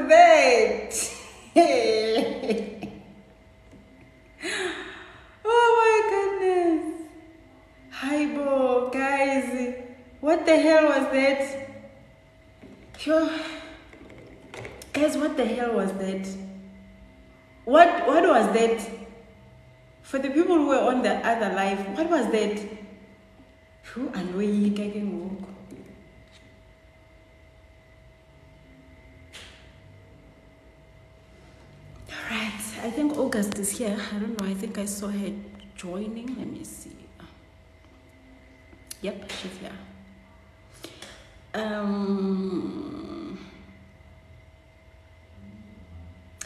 that? Oh my goodness. Hi, Bo, guys. What the hell was that? Sure. Guys, what the hell was that? What was that? For the people who were on the other live, what was that? Who annoying? Alright, I think August is here. I don't know, I think I saw her joining. Let me see. Yep, she's here.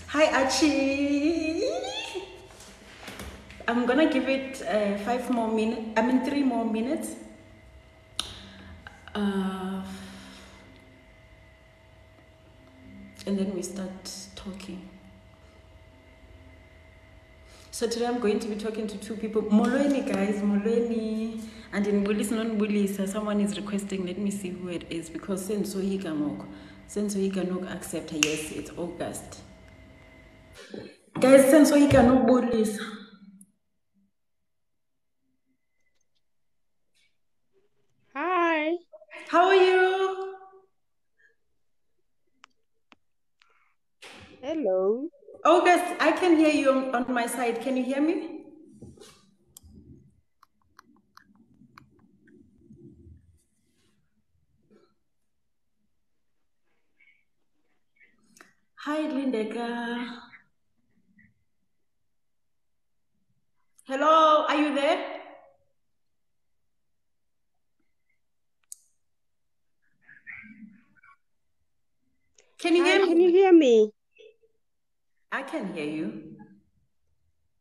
Hi, Archie. I'm gonna give it 5 more minutes. 3 more minutes. And then we start talking. So today I'm going to be talking to 2 people. Molweni, guys, Molweni. And in Bulis, non-Bulis, someone is requesting, let me see who it is, because Senso Higanok accept her. Yes, it's August. Guys, Senso Higanok Bulis. Hi. How are you? Hello. August, I can hear you on my side. Can you hear me? Hi, Lindeka. Hello, are you there? Can you hear me? Can you hear me? I can hear you.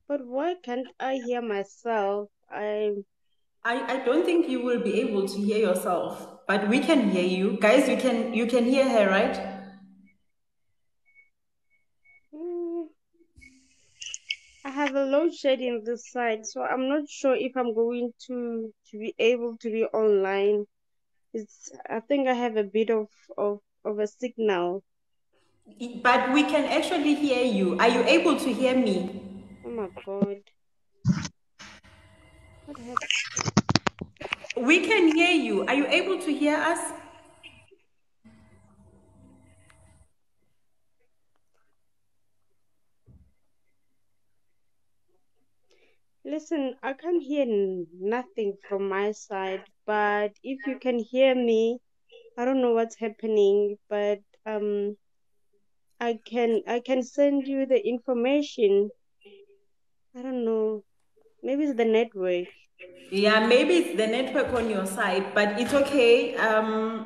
But why can't I hear myself? I don't think you will be able to hear yourself, but we can hear you. Guys, you can hear her, right? I have a load shedding this side, so I'm not sure if I'm going to be able to be online. I think I have a bit of a signal. But we can actually hear you. Are you able to hear me? Oh my God. What happened? We can hear you. Are you able to hear us? Listen, I can't hear nothing from my side, but if you can hear me, I don't know what's happening, but I can send you the information. I don't know. Maybe it's the network. Yeah, maybe it's the network on your side, but it's okay. Am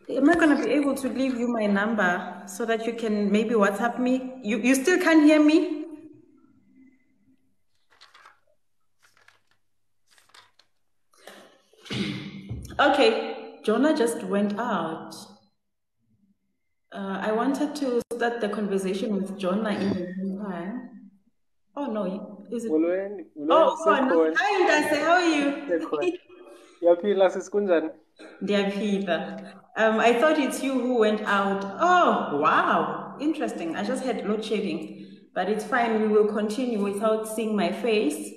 I gonna be able to leave you my number so that you can maybe WhatsApp me? You still can't hear me? Okay, Jonah just went out. I wanted to start the conversation with Jonah in the meantime. Oh no, is it? Oh, no. Hi, Ndase, how are you? Yaphila sisikunjani? Ndiyaphila. I thought it's you who went out. Oh, wow. Interesting. I just had load shedding. But it's fine. We will continue without seeing my face.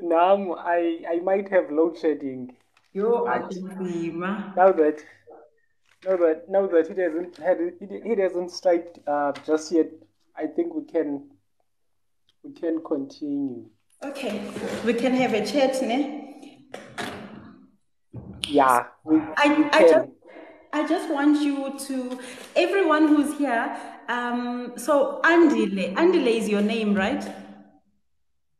I might have load shedding. Yo, Now that it hasn't started just yet, I think we can continue. Okay, we can have a chat, ne? Yeah, we can. I just want you to, everyone who's here, so Andile is your name, right?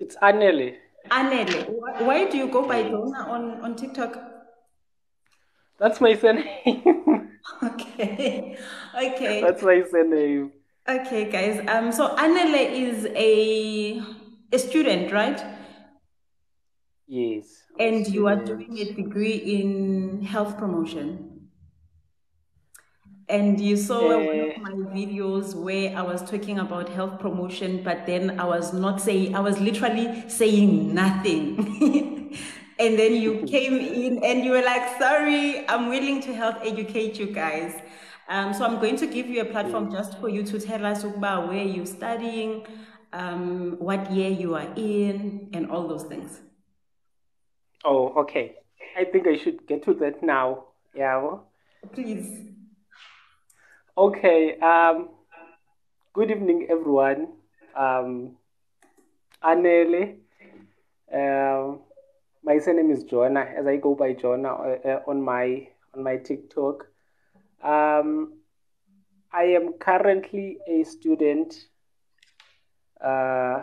It's Anele. Anele. Why do you go by Donna on TikTok? That's my surname. Okay. Okay. That's my surname. Okay, guys. So Anele is a student, right? Yes. And you are doing a degree in health promotion. And you saw one of my videos where I was talking about health promotion, but then I was literally saying nothing. And then you came in and you were like, sorry, I'm willing to help educate you guys. So I'm going to give you a platform just for you to tell us about where you're studying, what year you are in, and all those things. Oh, okay. I think I should get to that now. Yeah. Please. Okay. Good evening, everyone. Um, Anele. My surname is Jonah, as I go by Jonah on my TikTok. Um, I am currently a student uh,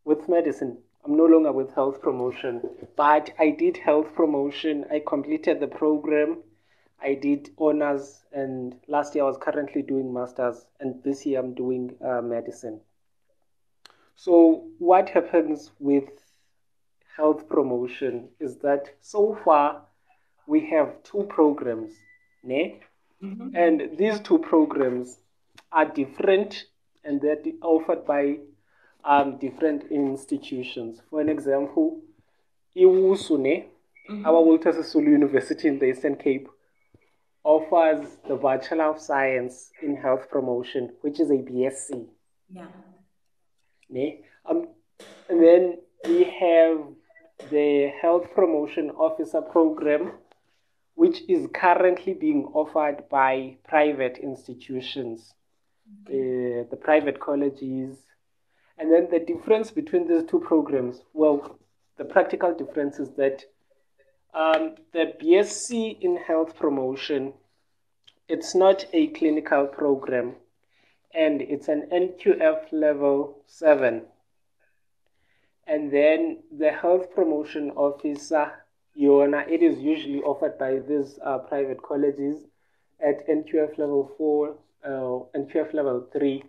with medicine. I'm no longer with health promotion, but I did health promotion. I completed the program. I did honors, and last year I was currently doing masters, and this year I'm doing medicine. So, what happens with health promotion is that so far we have two programs, ne? And these two programs are different and they're offered by different institutions. For an example, iWUSU, our Walter Sisulu University in the Eastern Cape, offers the Bachelor of Science in Health Promotion, which is a BSc. Yeah. Ne? And then we have the Health Promotion Officer Program, which is currently being offered by private institutions, the private colleges. And then the difference between these two programs, well, the practical difference is that the BSc in Health Promotion, it's not a clinical program, and it's an NQF level 7. And then the health promotion officer, Yona, it is usually offered by these private colleges at NQF level 4, NQF level 3.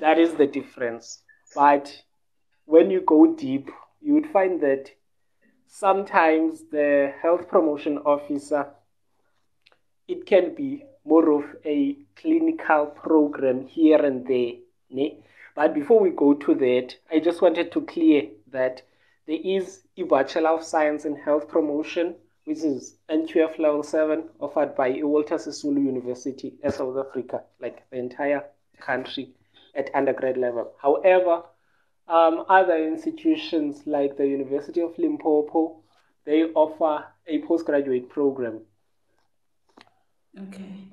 That is the difference. But when you go deep, you would find that sometimes the health promotion officer, it can be more of a clinical program here and there. Ne? But before we go to that, I just wanted to clear that there is a Bachelor of Science in Health Promotion, which is NQF Level 7, offered by Walter Sisulu University in South Africa, like the entire country at undergrad level. However, other institutions like the University of Limpopo, they offer a postgraduate program. Okay.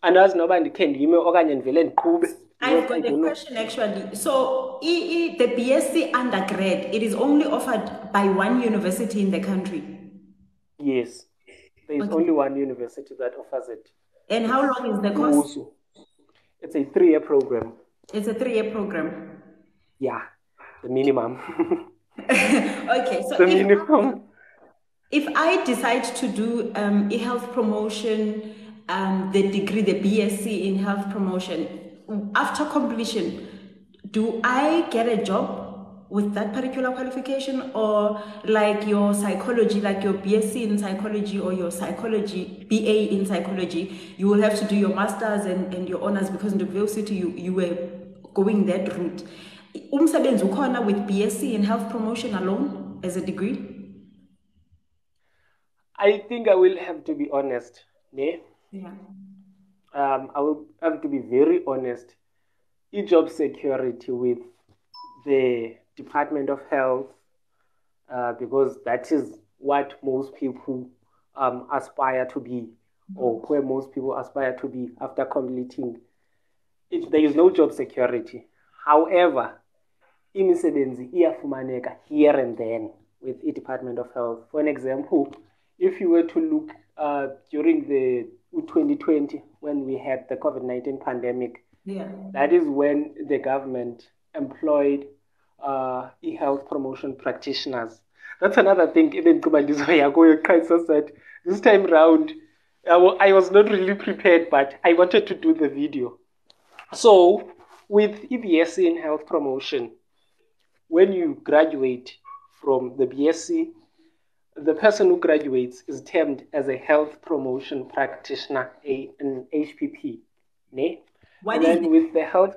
Andazi noba ndikhe ndime okanye ndivele ndiqhube. I've got a question actually. So, the BSc undergrad, it is only offered by one university in the country. Yes, there is only one university that offers it. And how long is the course? It's a 3-year program. It's a 3-year program. Yeah, the minimum. Okay, so the minimum. If I decide to do e-health promotion, the degree, the BSc in health promotion, after completion, do I get a job with that particular qualification, or like your psychology, like your BSc in psychology or your psychology, BA in psychology, you will have to do your masters and your honors, because in the university you were going that route. Umsebenzi ukhona with BSc in health promotion alone as a degree? I think I will have to be honest. Ne? Yeah. I will have to be very honest. E-job security with the Department of Health, because that is what most people aspire to be, or where most people aspire to be after completing. There is no job security. However, imisebenzi iyafumaneka here and then with the Department of Health. For an example, if you were to look during the 2020, when we had the COVID-19 pandemic, that is when the government employed e-health promotion practitioners. That's another thing. Even said this time round, I was not really prepared, but I wanted to do the video. So, with EBSc in health promotion, when you graduate from the BSc, the person who graduates is termed as a health promotion practitioner, an HPP. Ne? And then with the health...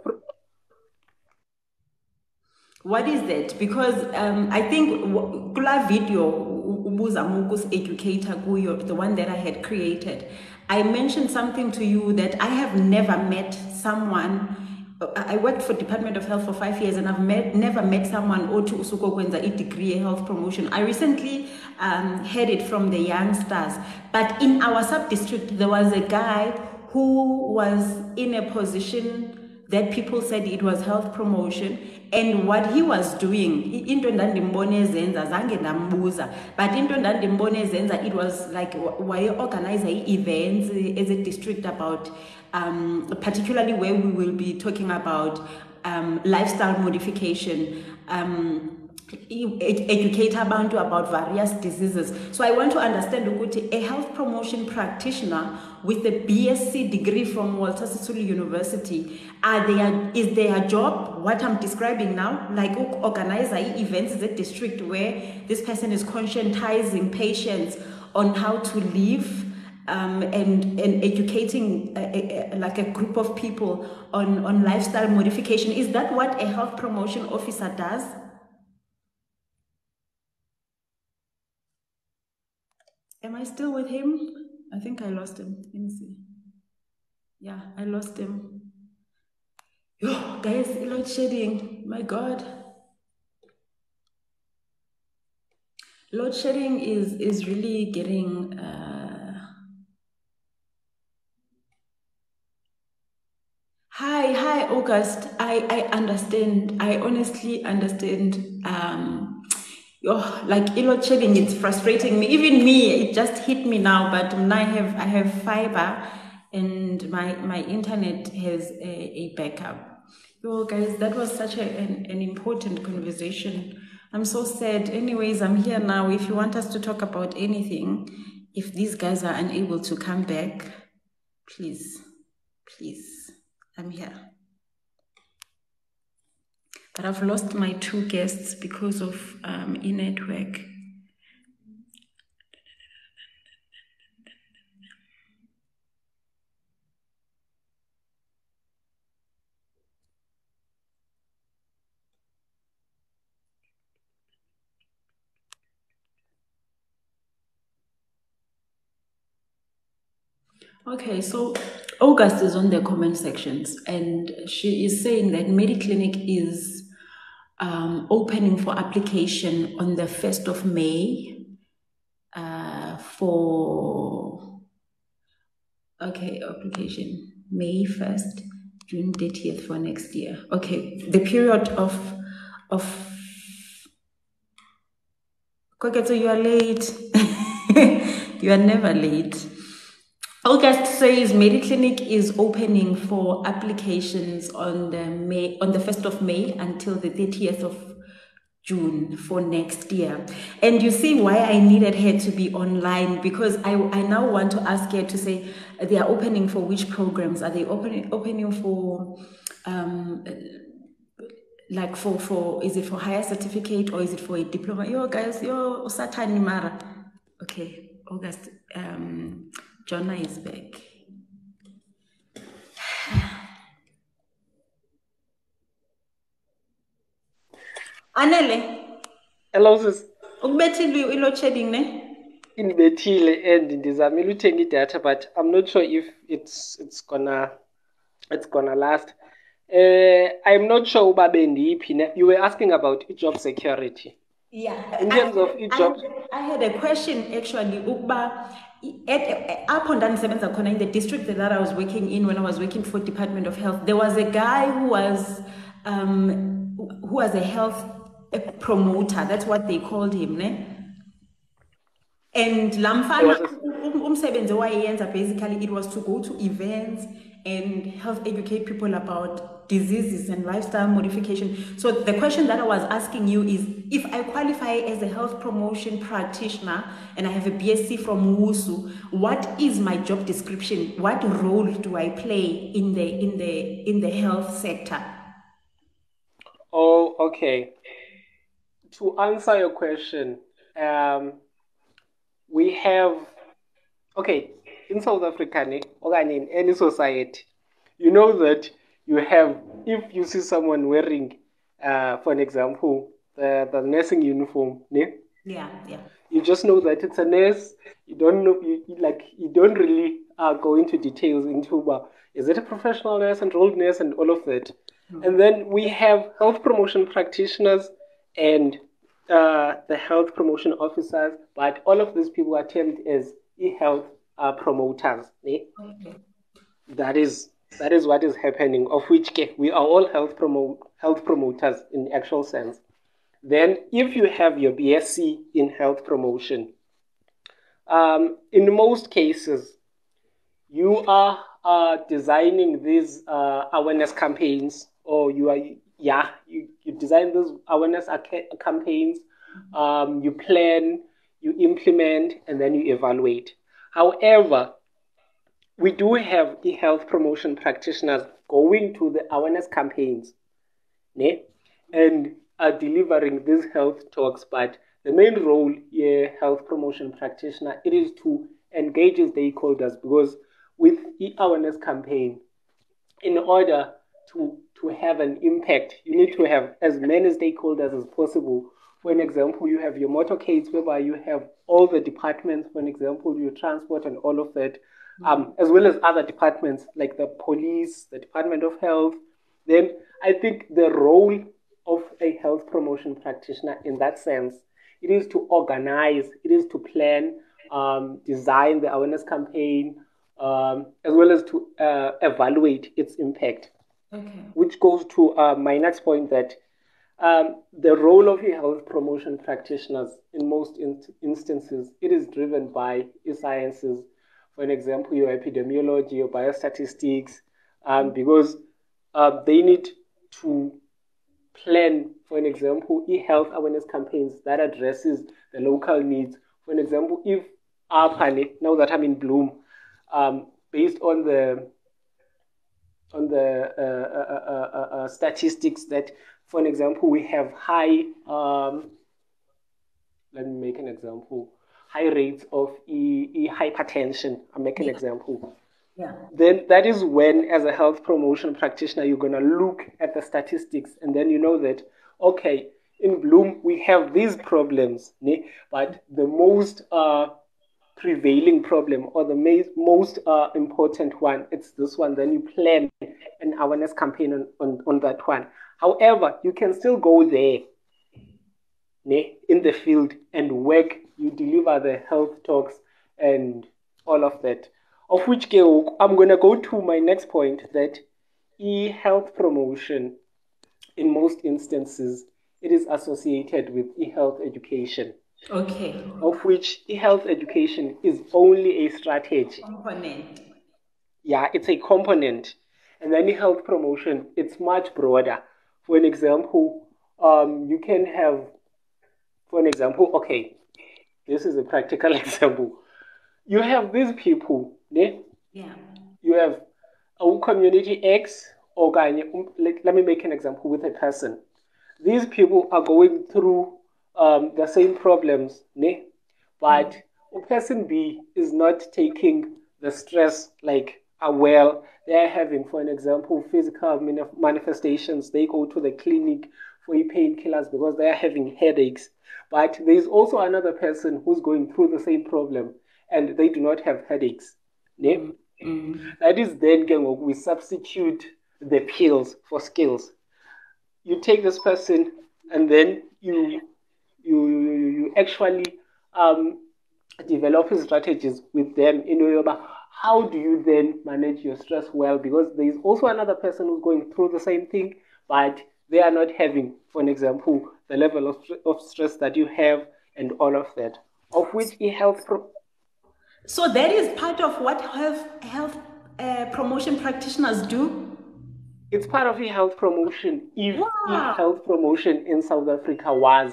What is that? Because I think kula video ubuzamukus educator kuyo, the one that I had created, I mentioned something to you that I have never met someone. I worked for Department of Health for 5 years, and I've never met someone othi usuko kwenza degree in health promotion. I recently heard it from the youngsters, but in our sub-district there was a guy who was in a position that people said it was health promotion, and what he was doing, into ndandimbone ezenza zange ndambuza, but into ndandimbone ezenza, it was like waye-organize events as a district about particularly where we will be talking about lifestyle modification, educate abantu about various diseases. So I want to understand ukuthi a health promotion practitioner with a BSc degree from Walter Sisulu University, is their job what I'm describing now, like organize events in the district where this person is conscientizing patients on how to live, and educating like a group of people on lifestyle modification? Is that what a health promotion officer does? Am I still with him? I think I lost him. Let me see. Yeah, I lost him. Yo, guys, load shedding. My God. Load shedding is really getting... Hi, August. I understand. I honestly understand. Like load shedding, it's frustrating me. Even me, it just hit me now. But I have fiber, and my internet has a backup. Yo, guys, that was such an important conversation. I'm so sad. Anyways, I'm here now. If you want us to talk about anything, if these guys are unable to come back, please, I'm here. But I've lost my 2 guests because of e-network. Okay, so August is on the comment sections, and she is saying that Mediclinic is opening for application on the 1st of May application May 1st, June 30th for next year. Okay, the period of Koketo, you are late. You are never late. August says Mediclinic is opening for applications on the 1st of May until the 30th of June for next year. And you see why I needed her to be online, because I now want to ask her to say they are opening for which programs. Are they opening for like for is it for higher certificate or is it for a diploma? Yo guys, yo Satani Mara. Okay, August, Jonna is back. Anele. Hello sis. Ukubethile load shedding ne? Inibethile and ndizamile uthenga idatha, but I'm not sure if it's gonna last. I'm not sure uba bendiyiphi ne. You were asking about job security. Yeah. In terms of job, I had a question actually. Ukuba apho ndandisebenza khona in the district that I was working in when I was working for Department of Health, there was a guy who was a health promoter. That's what they called him, ne? And lamfana umsebenzi owayeyenza basically it was to go to events and help educate people about diseases and lifestyle modification. So the question that I was asking you is, if I qualify as a health promotion practitioner and I have a BSc from WUSU, what is my job description? What role do I play in the health sector? Oh, okay. To answer your question, we have, okay, in South Africa or in any society, you know that you have, if you see someone wearing, for an example, the nursing uniform, Yeah. You just know that it's a nurse. You don't know, you don't really go into details into, is it a professional nurse, enrolled nurse, and all of that. And then we have health promotion practitioners and the health promotion officers, but all of these people are termed as e-health promoters. Okay. That is what is happening. Of which we are all health promoters in actual sense. Then, if you have your BSc in health promotion, in most cases, you are designing these awareness campaigns, or you design those awareness campaigns, you plan, you implement, and then you evaluate. However, we do have e-health promotion practitioners going to the awareness campaigns, ne? And are delivering these health talks, but the main role here, health promotion practitioner, it is to engage stakeholders, because with e-awareness campaign, in order to have an impact, you need to have as many stakeholders as possible. For an example, you have your motorcades, whereby you have all the departments, for an example, your transport and all of that, as well as other departments like the police, the Department of Health. Then I think the role of a health promotion practitioner in that sense, it is to organize, it is to plan, design the awareness campaign, as well as to evaluate its impact. Okay. Which goes to my next point, that the role of health promotion practitioners in most instances, it is driven by sciences. For an example, your epidemiology, your biostatistics, because they need to plan, for an example, e-health awareness campaigns that addresses the local needs. For an example, if now that I'm in Bloom, based on the statistics, that, for an example, we have high, let me make an example, high rates of hypertension. I'll make an example. Yeah. Then that is when, as a health promotion practitioner, you're going to look at the statistics, and then you know that, okay, in Bloom, we have these problems, but the most prevailing problem, or the most important one, it's this one. Then you plan an awareness campaign on that one. However, you can still go there in the field and work. You deliver the health talks and all of that. Of which I'm going to go to my next point, that e-health promotion, in most instances, it is associated with e-health education. Okay. Of which e-health education is only a strategy. Component. Yeah, it's a component. And then e-health promotion, it's much broader. For an example, you can have, for an example, okay, this is a practical example. You have these people, Yeah. you have a community X, or let me make an example with a person. These people are going through the same problems, but person B is not taking the stress like well. They are having, for an example, physical manifestations. They go to the clinic for painkillers because they are having headaches. But there is also another person who's going through the same problem, and they do not have headaches. That is then we substitute the pills for skills. You take this person, and then you actually develop strategies with them in order about how do you then manage your stress well, because there is also another person who's going through the same thing, but they are not having, for an example, the level of stress that you have, and all of that, of which e-health So that is part of what health promotion practitioners do? It's part of e-health promotion. If Wow. e-health promotion in South Africa was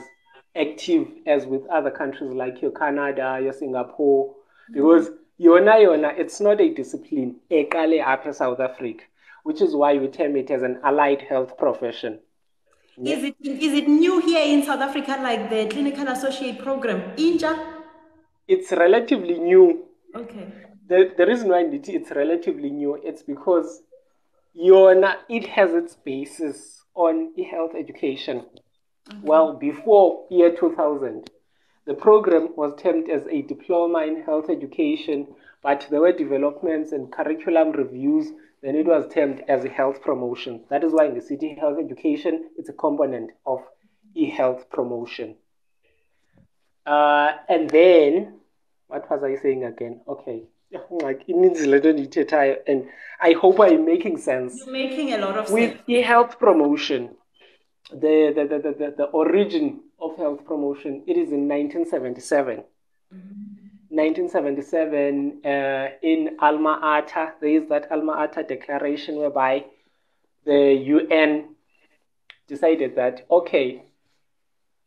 active as with other countries like your Canada, your Singapore, because yona, it's not a discipline, ekale apha South Africa, which is why we term it as an allied health profession. Is it new here in South Africa, like the clinical associate program? Inja? It's relatively new. Okay. The reason why it's relatively new, it's because it has its basis on e-health education. Well, before year 2000, The program was termed as a diploma in health education, but there were developments and curriculum reviews. Then it was termed as health promotion. That is why in the city health education, it's a component of e-health promotion. And then, what was I saying again? Okay. Like it needs a little detail, and I hope I'm making sense. You're making a lot of With sense. e-health promotion, the origin of health promotion, it is in 1977. 1977, in Alma Ata, there is that Alma Ata declaration whereby the UN decided that, okay,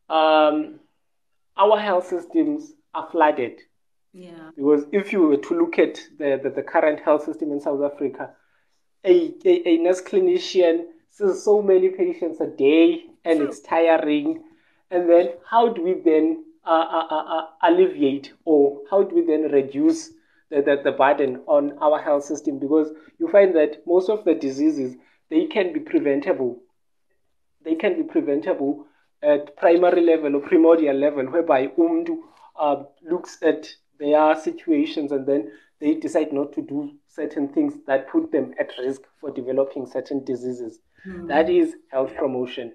our health systems are flooded. Yeah. Because if you were to look at the current health system in South Africa, a nurse clinician sees so many patients a day, and it's tiring. And then how do we then alleviate, or how do we then reduce the burden on our health system? Because you find that most of the diseases, they can be preventable. They can be preventable at primary level or primordial level, whereby umdu looks at their situations and then they decide not to do certain things that put them at risk for developing certain diseases. That is health promotion.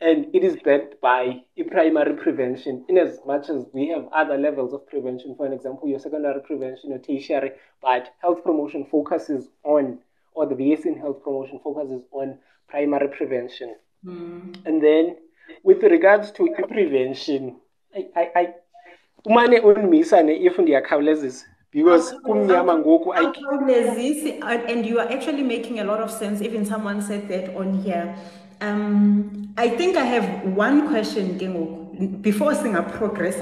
And it is backed by a primary prevention, in as much as we have other levels of prevention, for an example, your secondary prevention or tertiary, but health promotion focuses on, or the BS in health promotion focuses on primary prevention. And then with regards to prevention, I umane unmisane if ndiyakhawulezisa, because kumnyama ngoku And you are actually making a lot of sense. Even someone said that on here. I think I have one question before Singa progress.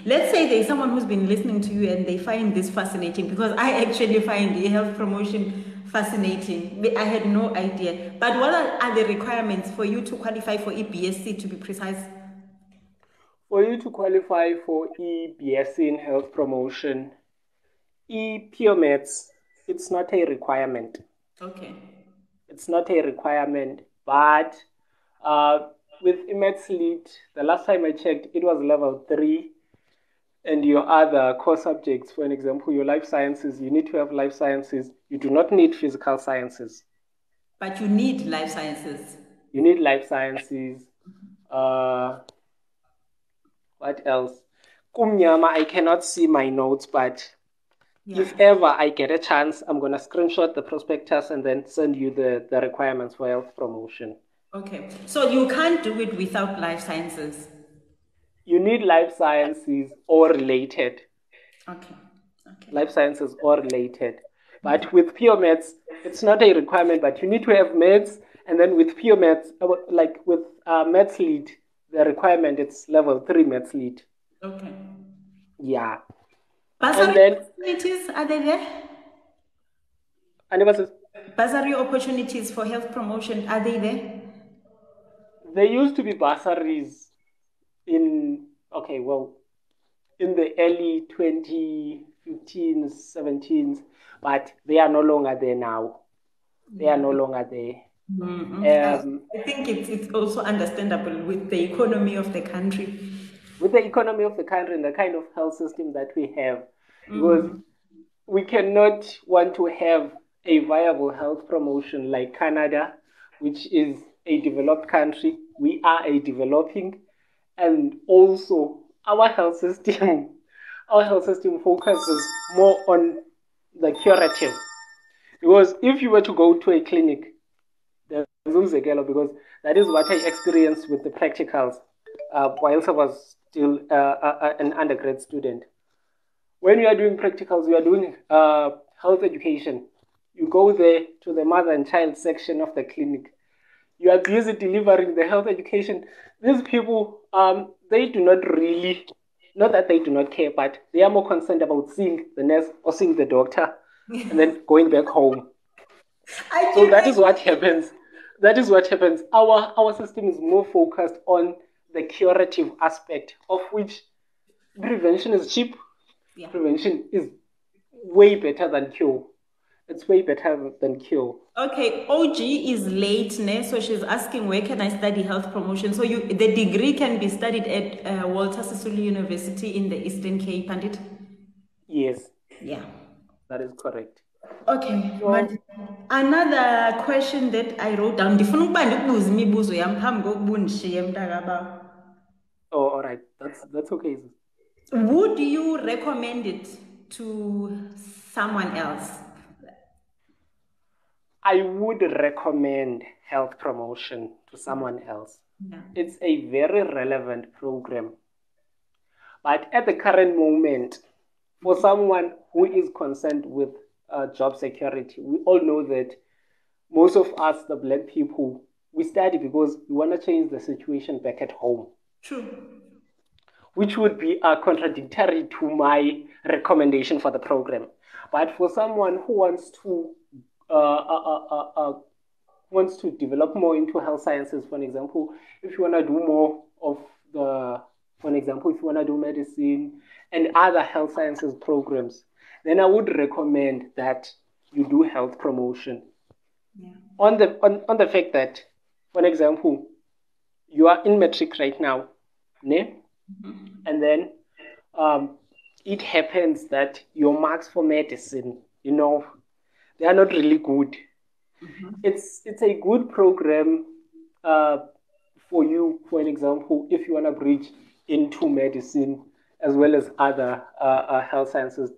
Let's say there's someone who's been listening to you and they find this fascinating, because I actually find the health promotion fascinating. I had no idea. But what are the requirements for you to qualify for EBSc, to be precise? For you to qualify for EBSc in health promotion, EPOMETS, it's not a requirement. Okay. It's not a requirement, but with EMETS Lead, the last time I checked, it was level 3. And your other core subjects, for an example, your life sciences, you need to have life sciences. You do not need physical sciences. But you need life sciences. You need life sciences. What else? Kumnyama, I cannot see my notes, but if ever I get a chance, I'm going to screenshot the prospectus and then send you the requirements for health promotion. Okay. So you can't do it without life sciences? You need life sciences or related. Okay. Life sciences or related. But with pure maths, it's not a requirement, but you need to have maths. And then with pure maths, like with maths lead, the requirement, it's level 3 maths lead. Okay. Yeah. Bursary opportunities, are they there? Bursary opportunities for health promotion, are they there? There used to be bursaries in the early 2015s, 17s, but they are no longer there now. They are no longer there. I think it's also understandable with the economy of the country. With the economy of the country and the kind of health system that we have, because we cannot want to have a viable health promotion like Canada, which is a developed country. We are a developing, and also our health system focuses more on the curative. Because if you were to go to a clinic, because that is what I experienced with the practicals whilst I was still an undergrad student. When you are doing practicals, you are doing health education. You go there to the mother and child section of the clinic. You are busy delivering the health education. These people, they do not really, not that they do not care, but they are more concerned about seeing the nurse or seeing the doctor and then going back home. So that is what happens. That is what happens. Our system is more focused on the curative aspect, of which prevention is cheap. Yeah. Prevention is way better than cure. It's way better than cure. Okay, OG is late, ne? So she's asking, where can I study health promotion? So the degree can be studied at Walter Sisulu University in the Eastern Cape, Pandit? Yes, Yeah. that is correct. Okay, So, another question that I wrote down. Ndifuna ukuba ndikubuze imibuzo yam phambi kokuba undishiye mntakabawo. oh, all right, that's okay. Would you recommend it to someone else? I would recommend health promotion to someone else. Yeah. It's a very relevant program. But at the current moment, for someone who is concerned with job security, we all know that most of us, the black people, we study because we want to change the situation back at home. True. Which would be contradictory to my recommendation for the program. But for someone who wants to develop more into health sciences, for example, if you want to do more of for example, if you want to do medicine and other health sciences programs, then I would recommend that you do health promotion. Yeah. On the fact that, for example, you are in matric right now, ne? Mm-hmm. And then it happens that your marks for medicine, they are not really good. Mm-hmm. It's a good program for you, for an example, if you want to bridge into medicine as well as other health sciences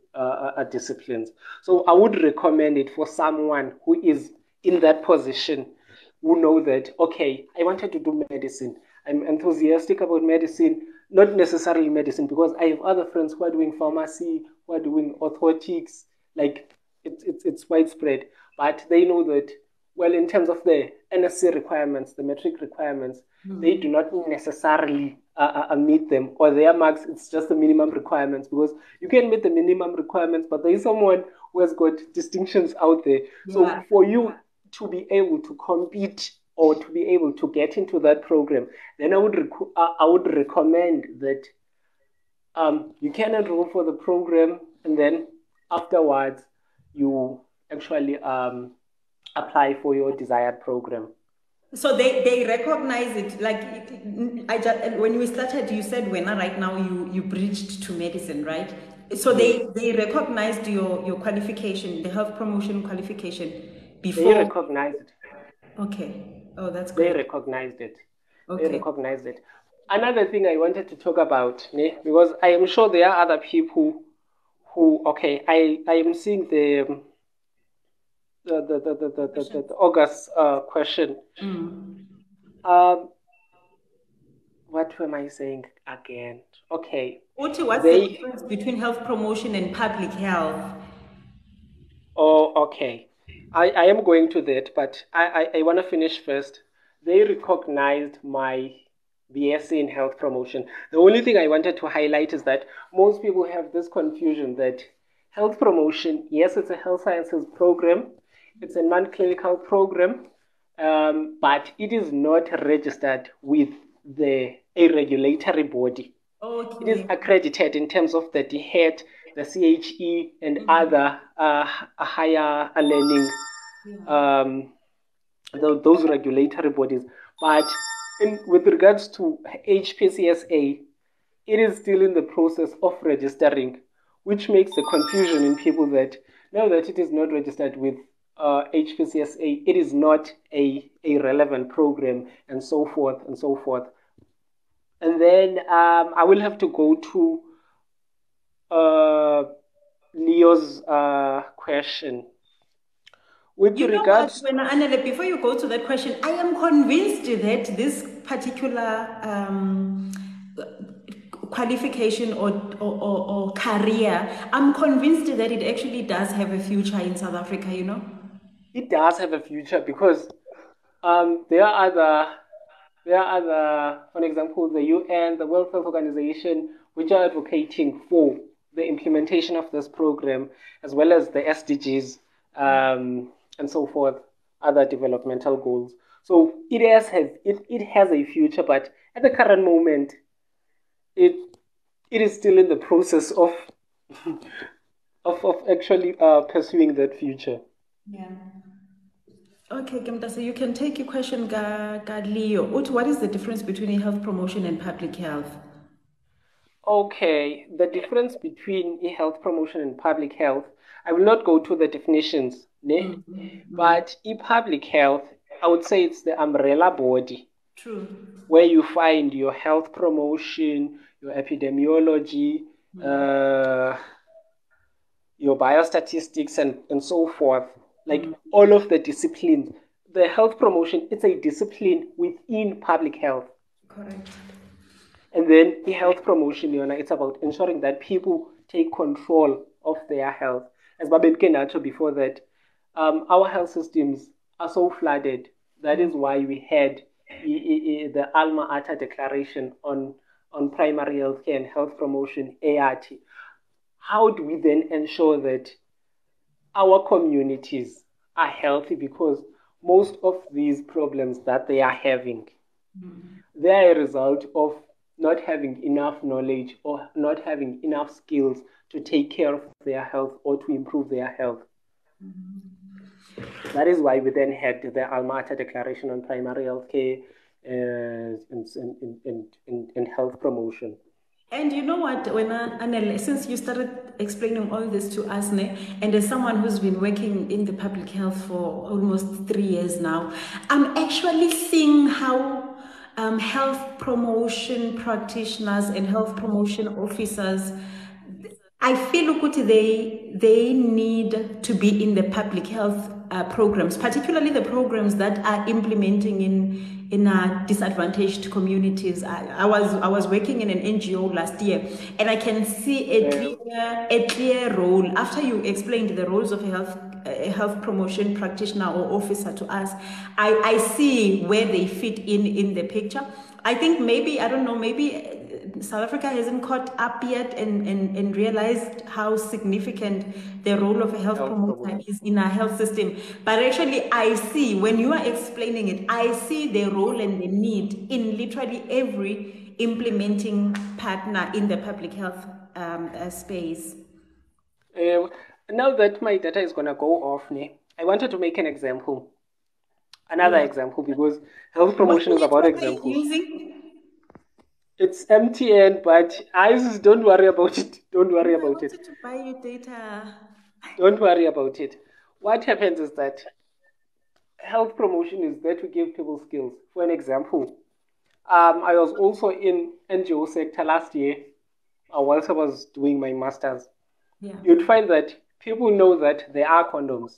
disciplines. So I would recommend it for someone who is in that position, who know that, okay, I wanted to do medicine. I'm enthusiastic about medicine, not necessarily medicine, because I have other friends who are doing pharmacy, who are doing orthotics, like it's widespread. But they know that, well, in terms of the NSC requirements, the metric requirements, they do not necessarily meet them, or their marks, it's just the minimum requirements, because you can meet the minimum requirements, but there is someone who has got distinctions out there. Yeah. So for you to be able to compete or to be able to get into that program, then I would recommend that you can enroll for the program, and then afterwards you actually apply for your desired program. So they recognize it. Like when we started, you said when right now you bridged to medicine, right? So they recognized your qualification, the health promotion qualification before. They recognized it. Okay. Oh, that's great. They recognized it. Okay. They recognized it. Another thing I wanted to talk about, because I am sure there are other people who, okay, I am seeing the August question. What am I saying again? Okay. What's the difference between health promotion and public health? Oh, okay. I am going to that, but I want to finish first. They recognized my BSc in health promotion. The only thing I wanted to highlight is that most people have this confusion that health promotion, yes, it's a health sciences program, it's a non-clinical program, but it is not registered with a regulatory body. Okay. It is accredited in terms of the DHET, the CHE, and other higher learning, those regulatory bodies. But with regards to HPCSA, it is still in the process of registering, which makes the confusion in people that now that it is not registered with HPCSA, it is not a relevant program, and so forth and so forth. And then I will have to go to Leo's question. With regards, what, Anele, before you go to that question, I am convinced that this particular qualification or career, I'm convinced that it actually does have a future in South Africa, It does have a future because there are other, for example, the UN, the World Health Organization, which are advocating for the implementation of this program, as well as the SDGs and so forth, other developmental goals. So it has a future, but at the current moment, it is still in the process of of actually pursuing that future. Yeah. Okay, Gemta, so you can take your question, Leo. What is the difference between health promotion and public health? Okay, the difference between e-health promotion and public health, I will not go to the definitions, ne? But e-public health, I would say it's the umbrella body True. where you find your health promotion, your epidemiology, uh, your biostatistics, and so forth. Like all of the disciplines. The health promotion, it's a discipline within public health. Correct. And then the health promotion, it's about ensuring that people take control of their health. As Babin Kenacho before that, our health systems are so flooded. That is why we had the Alma Ata Declaration on primary health care and health promotion, ART. How do we then ensure that our communities are healthy? Because most of these problems that they are having, they are a result of not having enough knowledge or not having enough skills to take care of their health or to improve their health. That is why we then had the Almata Declaration on Primary Health Care and health promotion. And you know what, when Anele, since you started explaining all this to us, and as someone who's been working in the public health for almost 3 years now, I'm actually seeing how health promotion practitioners and health promotion officers, I feel ukuthi they need to be in the public health programs, particularly the programs that are implementing in disadvantaged communities. I was working in an NGO last year, and I can see a clear role. After you explained the roles of a health promotion practitioner or officer to us, I see where they fit in the picture. I think maybe, I don't know, maybe South Africa hasn't caught up yet and realized how significant the role of a health promoter is in our health system. But actually, I see, when you are explaining it, I see the role and the need in literally every implementing partner in the public health space. Uh, Now that my data is going to go off, I wanted to make an example. Another Yeah. example, because health What promotion is about network are you examples. using? It's MTN, but I don't worry about it. Don't worry No, I about it. wanted to buy you data. Don't worry about it. What happens is that health promotion is there to give people skills. For an example, I was also in NGO sector last year whilst I was doing my masters. Yeah. You'd find that people know that there are condoms.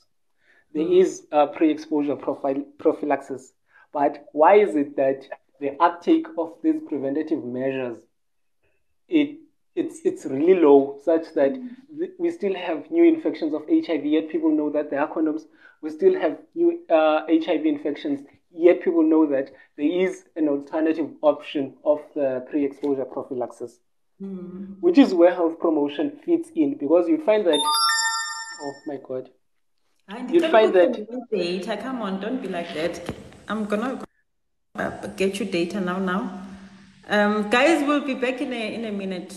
There is pre-exposure prophylaxis. But why is it that the uptake of these preventative measures it it's really low, such that we still have new infections of HIV, yet people know that there are condoms. We still have new HIV infections, yet people know that there is an alternative option of the pre-exposure prophylaxis, which is where health promotion fits in, because you find that, oh my God, And you'd tell find that, data. Come on, don't be like that. I'm gonna get you data now. Guys, we'll be back in a minute.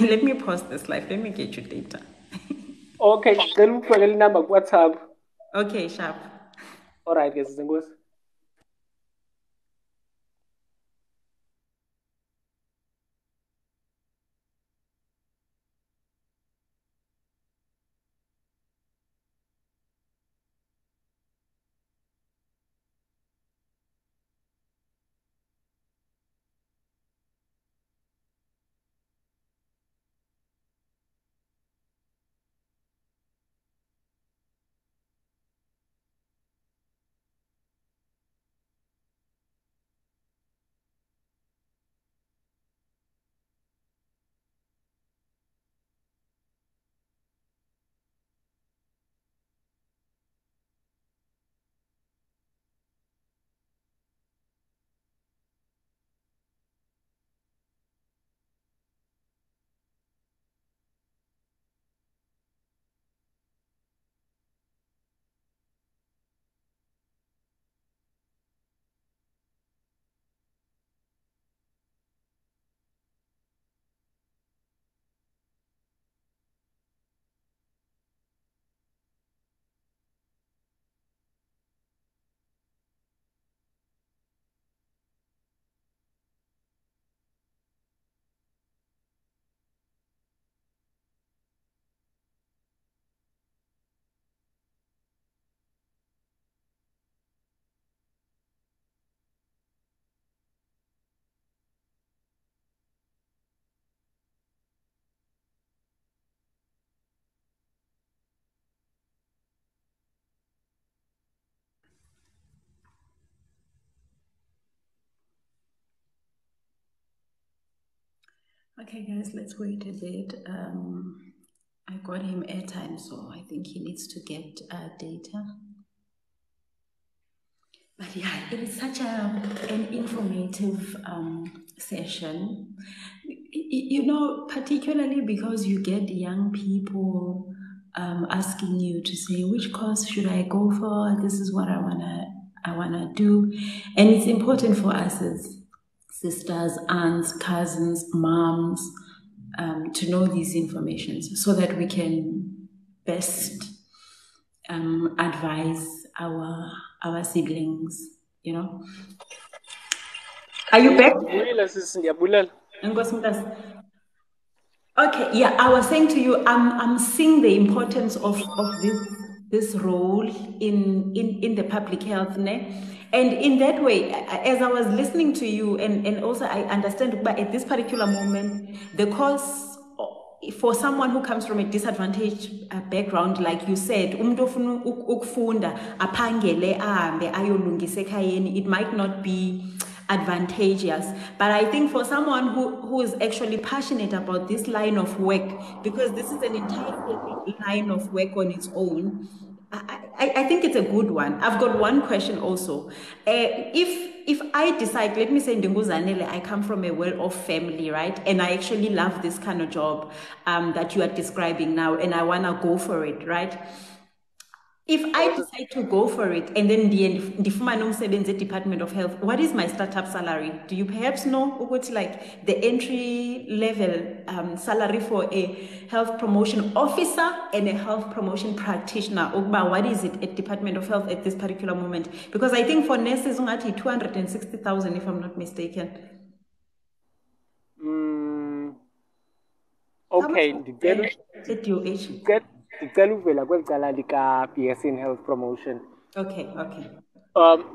Let me pause this live. Let me get you data. okay, then look for the number WhatsApp. Okay, sharp. All right, guys, Okay, guys, let's wait a bit. I got him airtime, so I think he needs to get data. But yeah, it is such an informative session. You know, particularly because you get young people asking you to say, which course should I go for? This is what I wanna do, and it's important for us as sisters, aunts, cousins, moms, to know these informations so that we can best advise our siblings, you know. Are you back? Enkosi Mntasi. Okay, yeah, I was saying to you, I'm seeing the importance of this role in the public health, ne? And in that way, as I was listening to you, and also I understand, but at this particular moment, the course for someone who comes from a disadvantaged background, like you said, umuntu ofuna ukufunda aphangele ahambe ayolungisa ekhayeni, it might not be advantageous. But I think for someone who is actually passionate about this line of work, because this is an entirely line of work on its own, I think it's a good one. I've got one question also. If I decide, let me say, Anele, I come from a well-off family, right? And I actually love this kind of job that you are describing now, and I want to go for it, right? If I decide to go for it and then ndifumane umsebenzi Department of Health, what is my startup salary? Do you perhaps know what like the entry level salary for a health promotion officer and a health promotion practitioner? What is it at Department of Health at this particular moment? Because I think for nurses, 260,000 if I'm not mistaken. Okay, at your age. ndicela uvela kweli cala lika-BS in Health Promotion. Okay.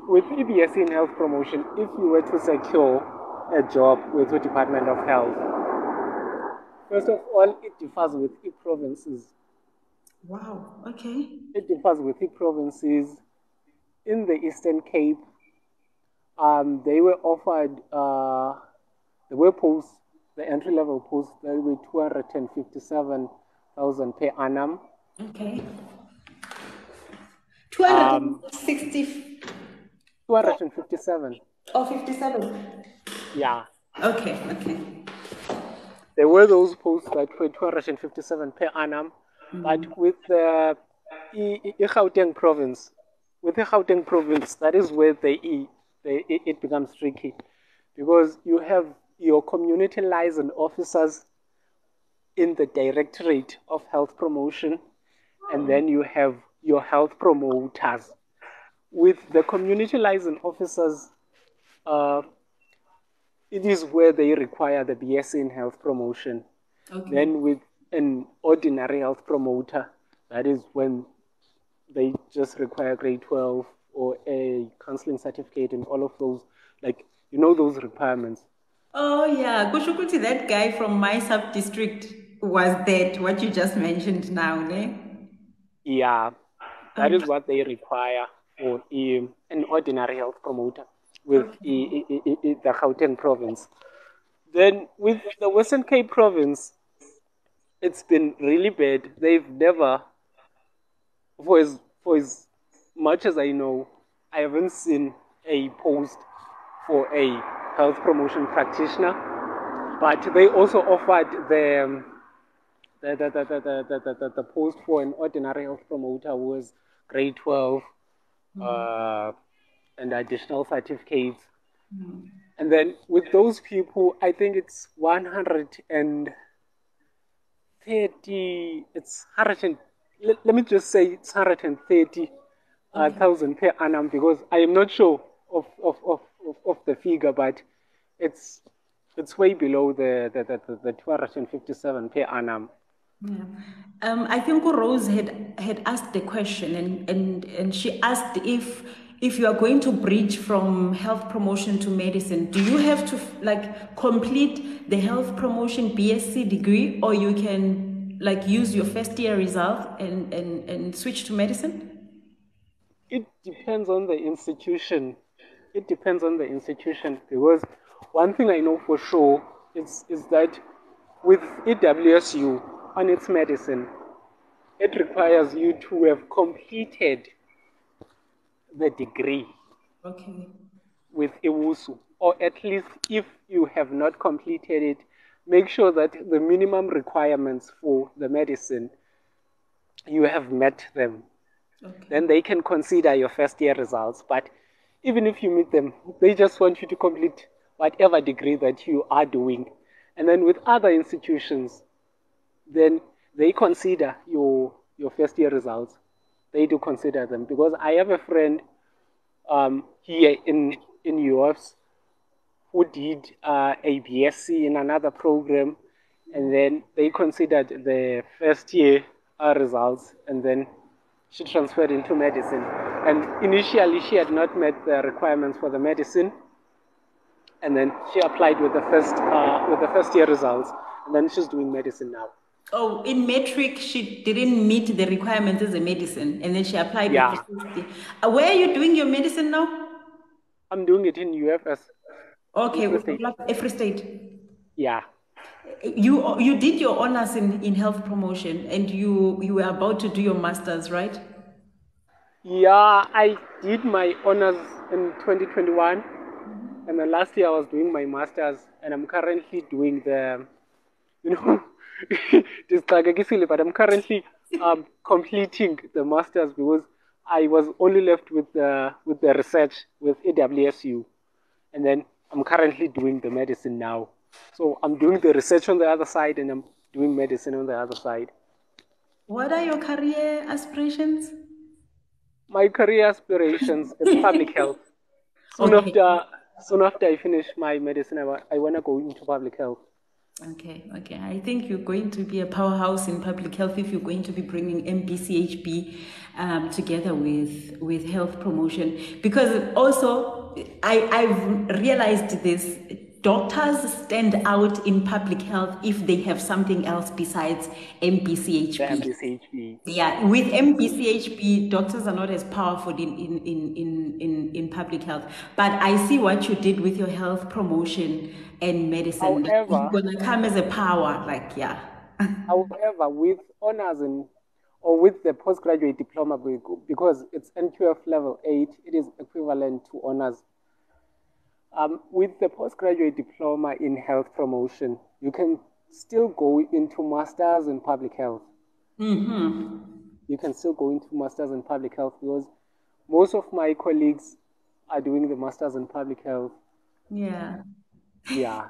With EBS in Health Promotion, if you were to secure a job with the Department of Health, first of all, it differs with the provinces. Wow, okay. It differs with the provinces. In the Eastern Cape, they were offered, there were posts, the entry-level posts, they were 257,000 per annum. Okay. 260. 257. Oh, 57. Yeah. Okay. There were those posts that were 257 per annum, but with the Gauteng province, that is where it becomes tricky, because you have your community liaison officers in the Directorate of Health Promotion, and then you have your health promoters. With the community liaison officers, it is where they require the BS in health promotion. Okay. Then with an ordinary health promoter, that is when they just require grade 12 or a counseling certificate and all of those, like, those requirements. Oh yeah, Kushukuti, that guy from my sub-district was that, what you just mentioned now, ne? Yeah, that is what they require for an ordinary health promoter with the Gauteng province. Then with the Western Cape province, it's been really bad. They've never, for as much as I know, I haven't seen a post for a health promotion practitioner. But they also offered the post for an ordinary health promoter who was grade 12 and additional certificates. And then with those people, I think it's 130, it's 100, let me just say it's 130,000 per annum, because I am not sure of the figure, but it's way below the 257 per annum. Yeah. I think Rose had asked the question, and she asked if you are going to bridge from health promotion to medicine, do you have to complete the health promotion BSc degree, or you can use your first year result and switch to medicine? It depends on the institution. Because one thing I know for sure is that with EWSU on its medicine, it requires you to have completed the degree Okay. with Ewusu, or at least if you have not completed it, make sure that the minimum requirements for the medicine, you have met them. Okay. Then they can consider your first year results. But even if you meet them, they just want you to complete whatever degree that you are doing. And then with other institutions, then they consider your first year results. They do consider them, because I have a friend here in US who did a BSc in another program, and then they considered the first year results, and then she transferred into medicine. And initially, she had not met the requirements for the medicine, and then she applied with the first year results, and then she's doing medicine now. Oh, in metric, she didn't meet the requirements as a medicine, and then she applied with the Yeah, 50. Where are you doing your medicine now? I'm doing it in UFS, in Okay, Free with State. Free State. Yeah. You did your honors in health promotion, and you were about to do your masters, right? Yeah, I did my honors in 2021, and then last year I was doing my masters, and I'm currently doing the, you know, but I'm currently completing the masters, because I was only left with the research with AWSU, and then I'm currently doing the medicine now. So I'm doing the research on the other side, and I'm doing medicine on the other side. What are your career aspirations? My career aspirations is public health. Soon Okay. after, soon after I finish my medicine, I want to go into public health. Okay. I think you're going to be a powerhouse in public health if you're going to be bringing MPCHB together with health promotion. Because also, I've realized this. Doctors stand out in public health if they have something else besides The MPCHB. MDCHP. Yeah, with MPCHB, doctors are not as powerful in public health. But I see what you did with your health promotion and medicine. Like, you're However, gonna come as a power, like, yeah. however, with honors or with the postgraduate diploma, because it's NQF level 8, it is equivalent to honors. With the postgraduate diploma in health promotion, you can still go into masters in public health. You can still go into masters in public health, because most of my colleagues are doing the masters in public health. Yeah. Yeah.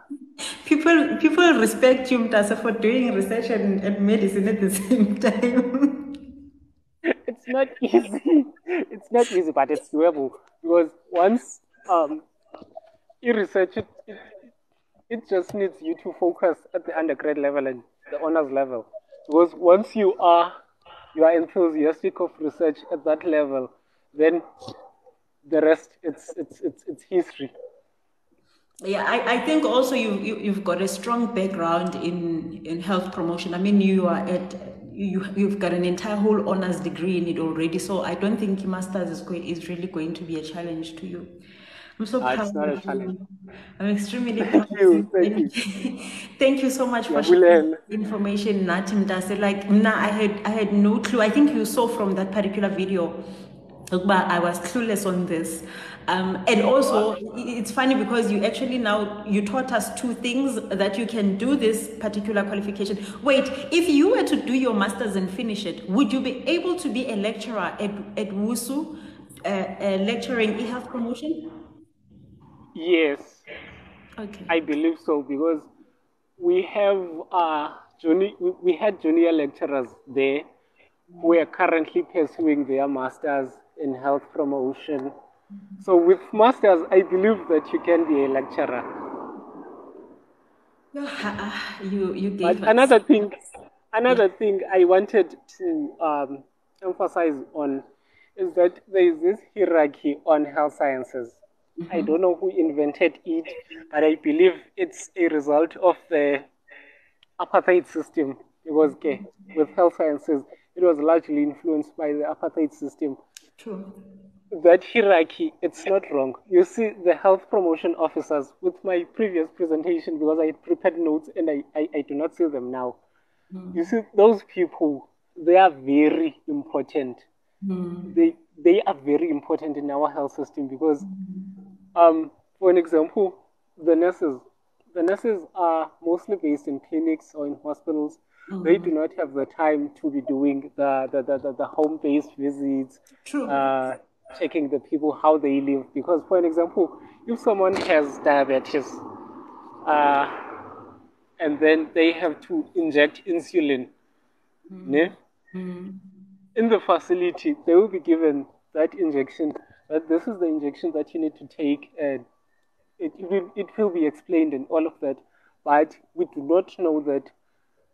People respect you, Mtasa, for doing research and medicine at the same time. It's not easy. It's not easy, but it's doable, because once you research it, it just needs you to focus at the undergrad level and the honors level. Because once you are enthusiastic of research at that level, then the rest it's history. Yeah, I think also you've got a strong background in health promotion. I mean, you've got an entire whole honors degree in it already. So I don't think masters is really going to be a challenge to you. I'm so proud It's not a of challenge. you. I'm extremely Thank proud of you, you. thank you. Thank you so much for sharing Yabulen. information, Natim Dase. Like, nah, I had no clue. I think you saw from that particular video, but I was clueless on this. And also, it's funny because you actually now you taught us two things that you can do this particular qualification. Wait, if you were to do your masters and finish it, would you be able to be a lecturer at WUSU, lecturing e-health promotion? Yes, Okay. I believe so, because we have we had junior lecturers there who are currently pursuing their masters in health promotion. So with masters, I believe that you can be a lecturer. You But gave us. Yeah. another thing I wanted to emphasize on is that there is this hierarchy on health sciences. I don't know who invented it, but I believe it's a result of the apartheid system. Because with health sciences, it was largely influenced by the apartheid system. True. that hierarchy, it's not wrong. You see, the health promotion officers, with my previous presentation, because I had prepared notes and I do not see them now. You see, those people, they are very important. They are very important in our health system because, for an example, the nurses, the nurses are mostly based in clinics or in hospitals. They do not have the time to be doing the home-based visits, True. uh, checking the people how they live. Because, for an example, if someone has diabetes, uh, and then they have to inject insulin, ne? In the facility, they will be given that injection. That this is the injection that you need to take, and it will be explained and all of that. But we do not know that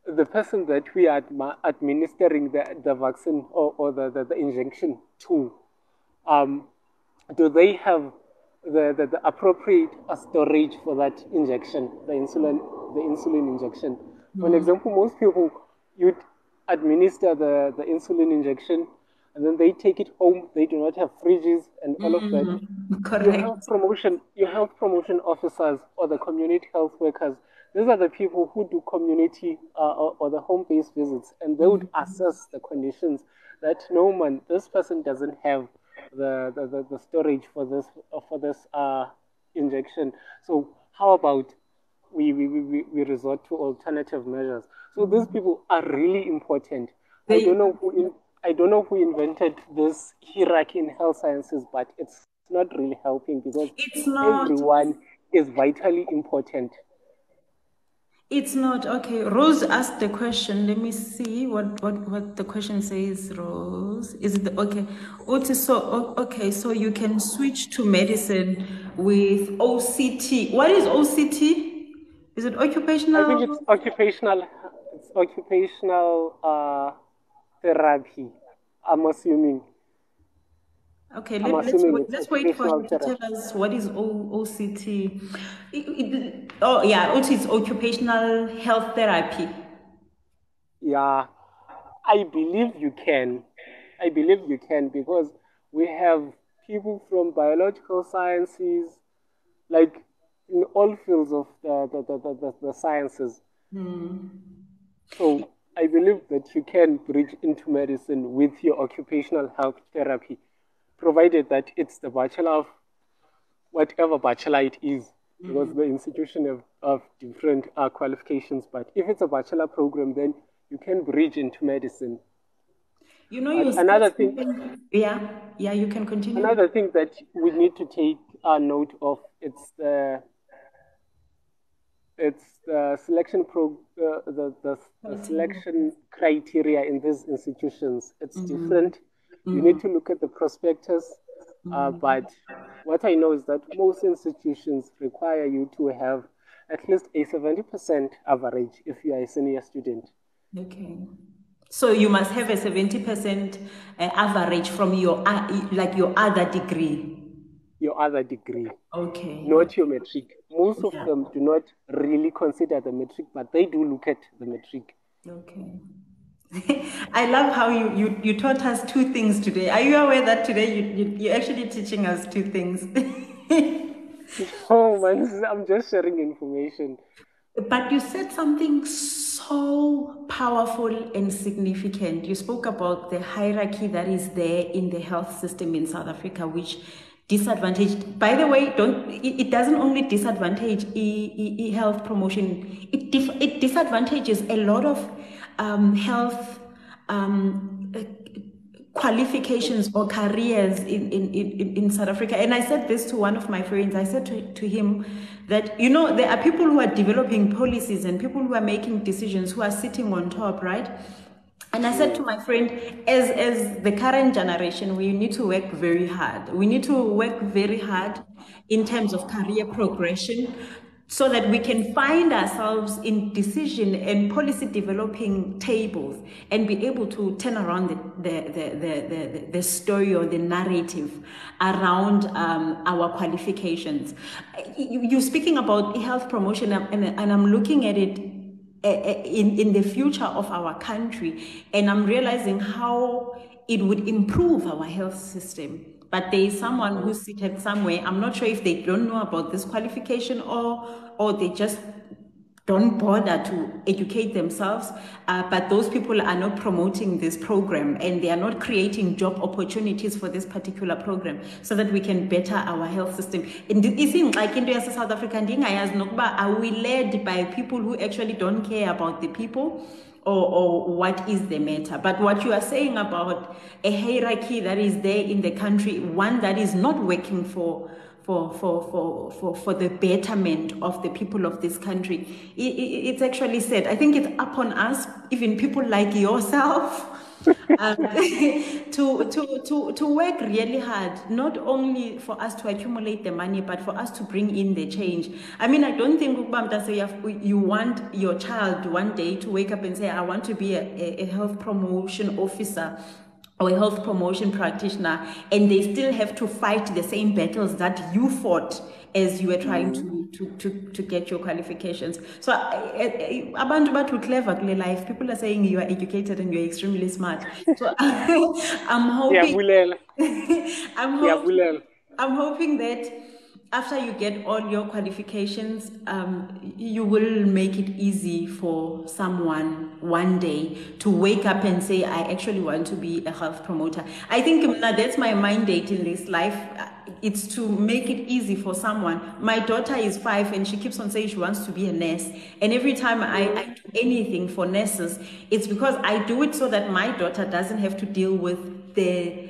the person that we are administering the vaccine or the injection to, um, do they have the appropriate storage for that injection, the insulin injection? For an example, most people, you'd administer the insulin injection and then they take it home. They do not have fridges and all of that. Correct. Your health promotion officers or the community health workers, these are the people who do community or the home-based visits, and they would assess the conditions that no man, this person doesn't have the storage for this injection. So how about we resort to alternative measures? So these people are really important. I They don't know I don't know who invented this hierarchy in health sciences, but it's not really helping because it's not everyone is vitally important. it's not okay. Rose asked the question. Let me see what the question says, Rose. Is it okay? Otis, okay, so you can switch to medicine with OCT. What is OCT? Is it I think it's occupational? occupational therapy. I'm assuming. Okay, I'm assuming it's let's wait for occupational her to therapy. tell us what is OCT. Oh yeah, OT is occupational health therapy. Yeah, I believe you can. I believe you can because we have people from biological sciences, like in all fields of the sciences. So I believe that you can bridge into medicine with your occupational health therapy, provided that it's the bachelor of whatever bachelor it is, because the institution of different qualifications. But if it's a bachelor program, then you can bridge into medicine. You know, you But said something. Yeah, you can continue. another thing that we need to take note of, it's the selection the Quality. selection criteria in these institutions. It's different. You need to look at the prospectus, but what I know is that most institutions require you to have at least a 70% average if you are a senior student. Okay. So you must have a 70% average from your like your other degree. Your other degree, Okay. not your metric. Most of Yeah. them do not really consider the metric, but they do look at the metric. Okay. I love how you taught us two things today. Are you aware that today you're actually teaching us two things? Oh man, I'm just sharing information. But you said something so powerful and significant. You spoke about the hierarchy that is there in the health system in South Africa, which disadvantaged. By the way, it doesn't only disadvantage health promotion. It disadvantages a lot of health qualifications or careers in South Africa. And I said this to one of my friends. I said to him that, you know, there are people who are developing policies and people who are making decisions who are sitting on top, right? And I said to my friend, as the current generation, we need to work very hard. We need to work very hard in terms of career progression so that we can find ourselves in decision and policy developing tables and be able to turn around the story or the narrative around our qualifications. You're speaking about health promotion, and I'm looking at it in the future of our country, and I'm realizing how it would improve our health system but there is someone who's seated somewhere. I'm not sure if they don't know about this qualification or they just don't bother to educate themselves, but those people are not promoting this program and they are not creating job opportunities for this particular program so that we can better our health system. And isn't like into South Africa, are we led by people who actually don't care about the people? Or what is the matter? But what you are saying about a hierarchy that is there in the country, one that is not working for the betterment of the people of this country, it's actually sad. I think it's upon us, even people like yourself, to work really hard, not only for us to accumulate the money, but for us to bring in the change. I mean, I don't think you want your child one day to wake up and say, I want to be a health promotion officer or a health promotion practitioner, and they still have to fight the same battles that you fought as you were trying to get your qualifications. So abantu bathu clever kule life, people are saying you are educated and you're extremely smart. So I'm hoping I'm hoping that after you get all your qualifications, you will make it easy for someone one day to wake up and say, I actually want to be a health promoter. I think that's my mandate in this life. It's to make it easy for someone. My daughter is 5 and she keeps on saying she wants to be a nurse. And every time I do anything for nurses, it's because I do it so that my daughter doesn't have to deal with the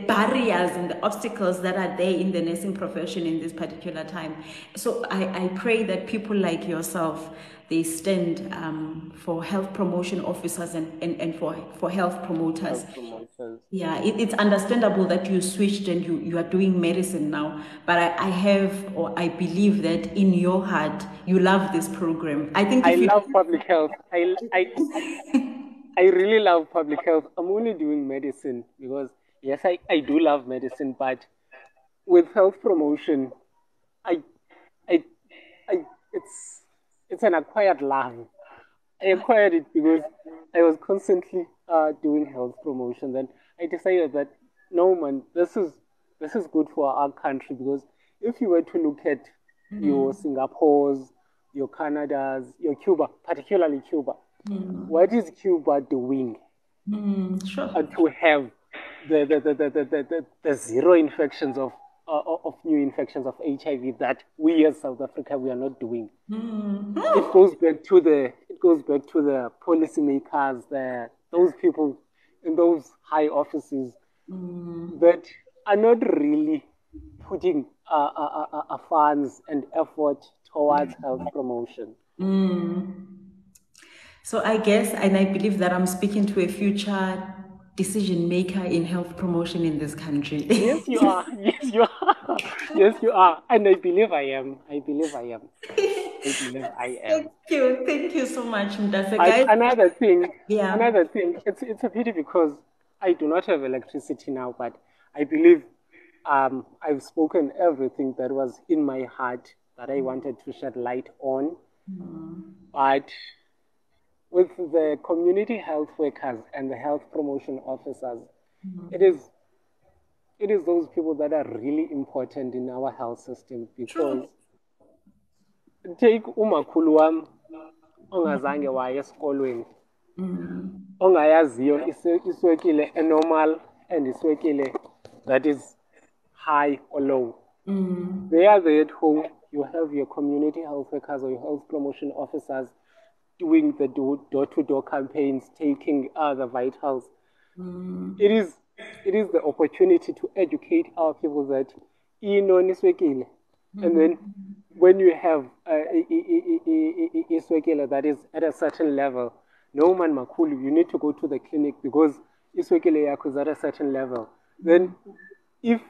barriers and the obstacles that are there in the nursing profession in this particular time. So I pray that people like yourself, they stand for health promotion officers and for health promoters. Yeah, it's understandable that you switched and you are doing medicine now, but I believe that in your heart you love this program. I think I love public health. I really love public health. I'm only doing medicine because, yes, I do love medicine, but with health promotion, I, it's an acquired love. I acquired it because I was constantly doing health promotion. Then I decided that no, man, this is good for our country, because if you were to look at your Singapore's, your Canada's, your Cuba, particularly Cuba, what is Cuba doing sure. To have the zero infections of new infections of HIV that we as South Africa we are not doing? It goes back to the policymakers, those people in those high offices that are not really putting funds and effort towards health promotion. So I guess, and I believe that I'm speaking to a future decision maker in health promotion in this country. Yes, you are. Yes, you are. Yes, you are. And I believe I am. I believe I am. Thank you so much, Mdase. Another thing, it's a pity because I do not have electricity now, but I believe I've spoken everything that was in my heart that I wanted to shed light on. But with the community health workers and the health promotion officers, it is those people that are really important in our health system, because take umakhulu wam ongazange waya esikolweni, ongayaziyo iswekile enormal and iswekile that is high or low. They are there at home. You have your community health workers or your health promotion officers doing the door-to-door campaigns, taking the vitals. It is the opportunity to educate our people that iswekile. And then when you have iswekile that is at a certain level, no man makulu, you need to go to the clinic because iswekile yakho is at a certain level. Then if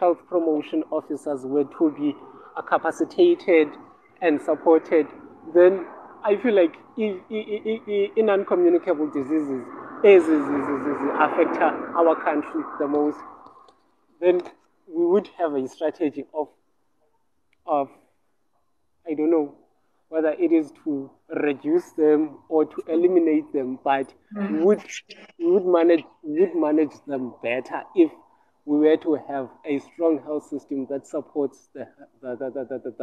health promotion officers were to be capacitated and supported, then I feel like in uncommunicable diseases affect our country the most, then we would have a strategy of I don't know whether it is to reduce them or to eliminate them, but we would manage them better if we were to have a strong health system that supports the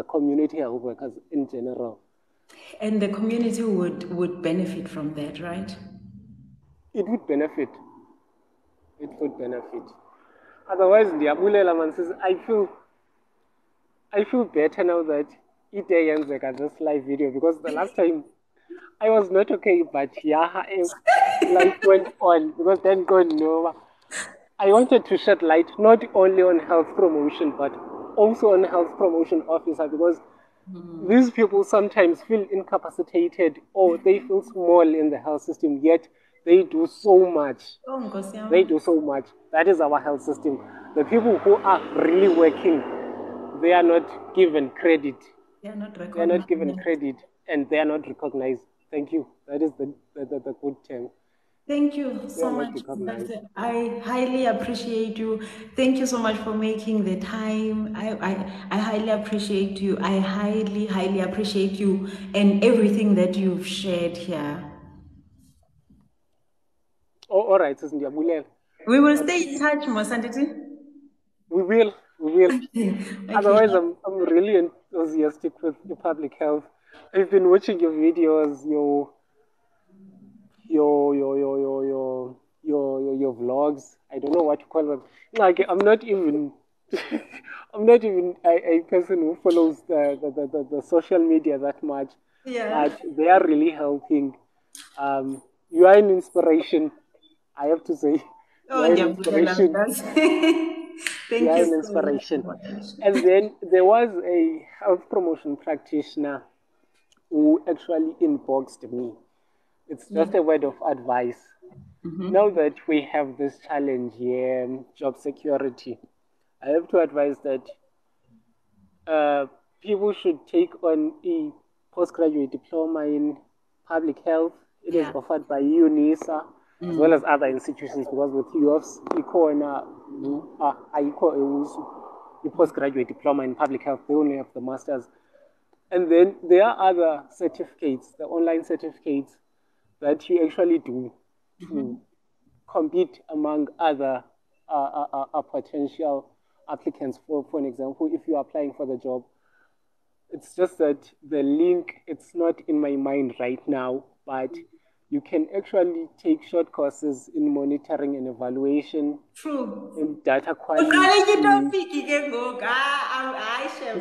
community health workers in general. And the community would benefit from that, right? It would benefit. It would benefit. Otherwise, ndiyabulela man, sis, I feel better now that it yenzeka this live video, because the last time I was not okay, but yeah, life went on, because then God no. I wanted to shed light not only on health promotion, but also on health promotion officer, because these people sometimes feel incapacitated or they feel small in the health system, yet they do so much. Oh, Nkosi yam. They do so much. That is our health system. The people who are really working, they are not given credit. They are not They are recognized. not given credit and they are not recognized. Thank you. That is the good term. Thank you They so are not much. recognized. I highly appreciate you. Thank you so much for making the time. I highly appreciate you. I highly, highly appreciate you and everything that you've shared here. Oh, all right, sis, ndiyabulela. We will stay in touch, Mosanditi. We will. We will. Okay. Otherwise, I'm really enthusiastic with the public health. I've been watching your videos, your vlogs. I don't know what to call them. Like, I'm not even I'm not even a person who follows the social media that much. Yeah. But they are really helping. You are an inspiration, I have to say. You Oh, are an Ndiyabulela, inspiration. Mntanzi. You Thank are you an so much inspiration. for that. And then there was a health promotion practitioner who actually inboxed me. It's just a word of advice. Now that we have this challenge here, job security, I have to advise that people should take on a postgraduate diploma in public health. It is Yeah. offered by UNISA as well as other institutions, because with UFs, the postgraduate diploma in public health, they only have the masters. And then there are other certificates, the online certificates that you actually do to compete among other potential applicants. For an example, if you're applying for the job, it's just that the link, it's not in my mind right now, but you can actually take short courses in monitoring and evaluation, True. in data Uqale quality. i-topic ke ngoku. Hayi Shem.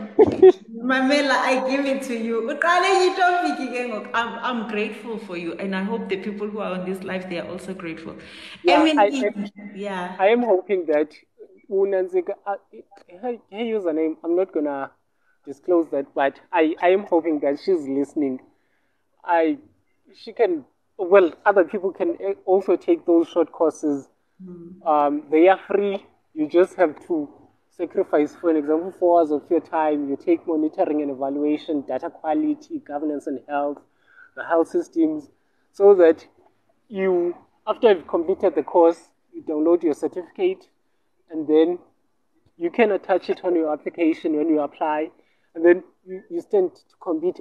Mamela, I give it to you. Uqale i-topic ke ngoku. I'm grateful for you, and I hope the people who are on this live, they are also grateful. Yeah, Yeah. I am hoping that Unanzika, her username, I'm not gonna disclose that, but I am hoping that she's listening. She can, well, other people can also take those short courses. They are free. You just have to sacrifice, for an example, 4 hours of your time. You take monitoring and evaluation, data quality, governance and health, the health systems, so that you, after you've completed the course, you download your certificate, and then you can attach it on your application when you apply, and then you stand to compete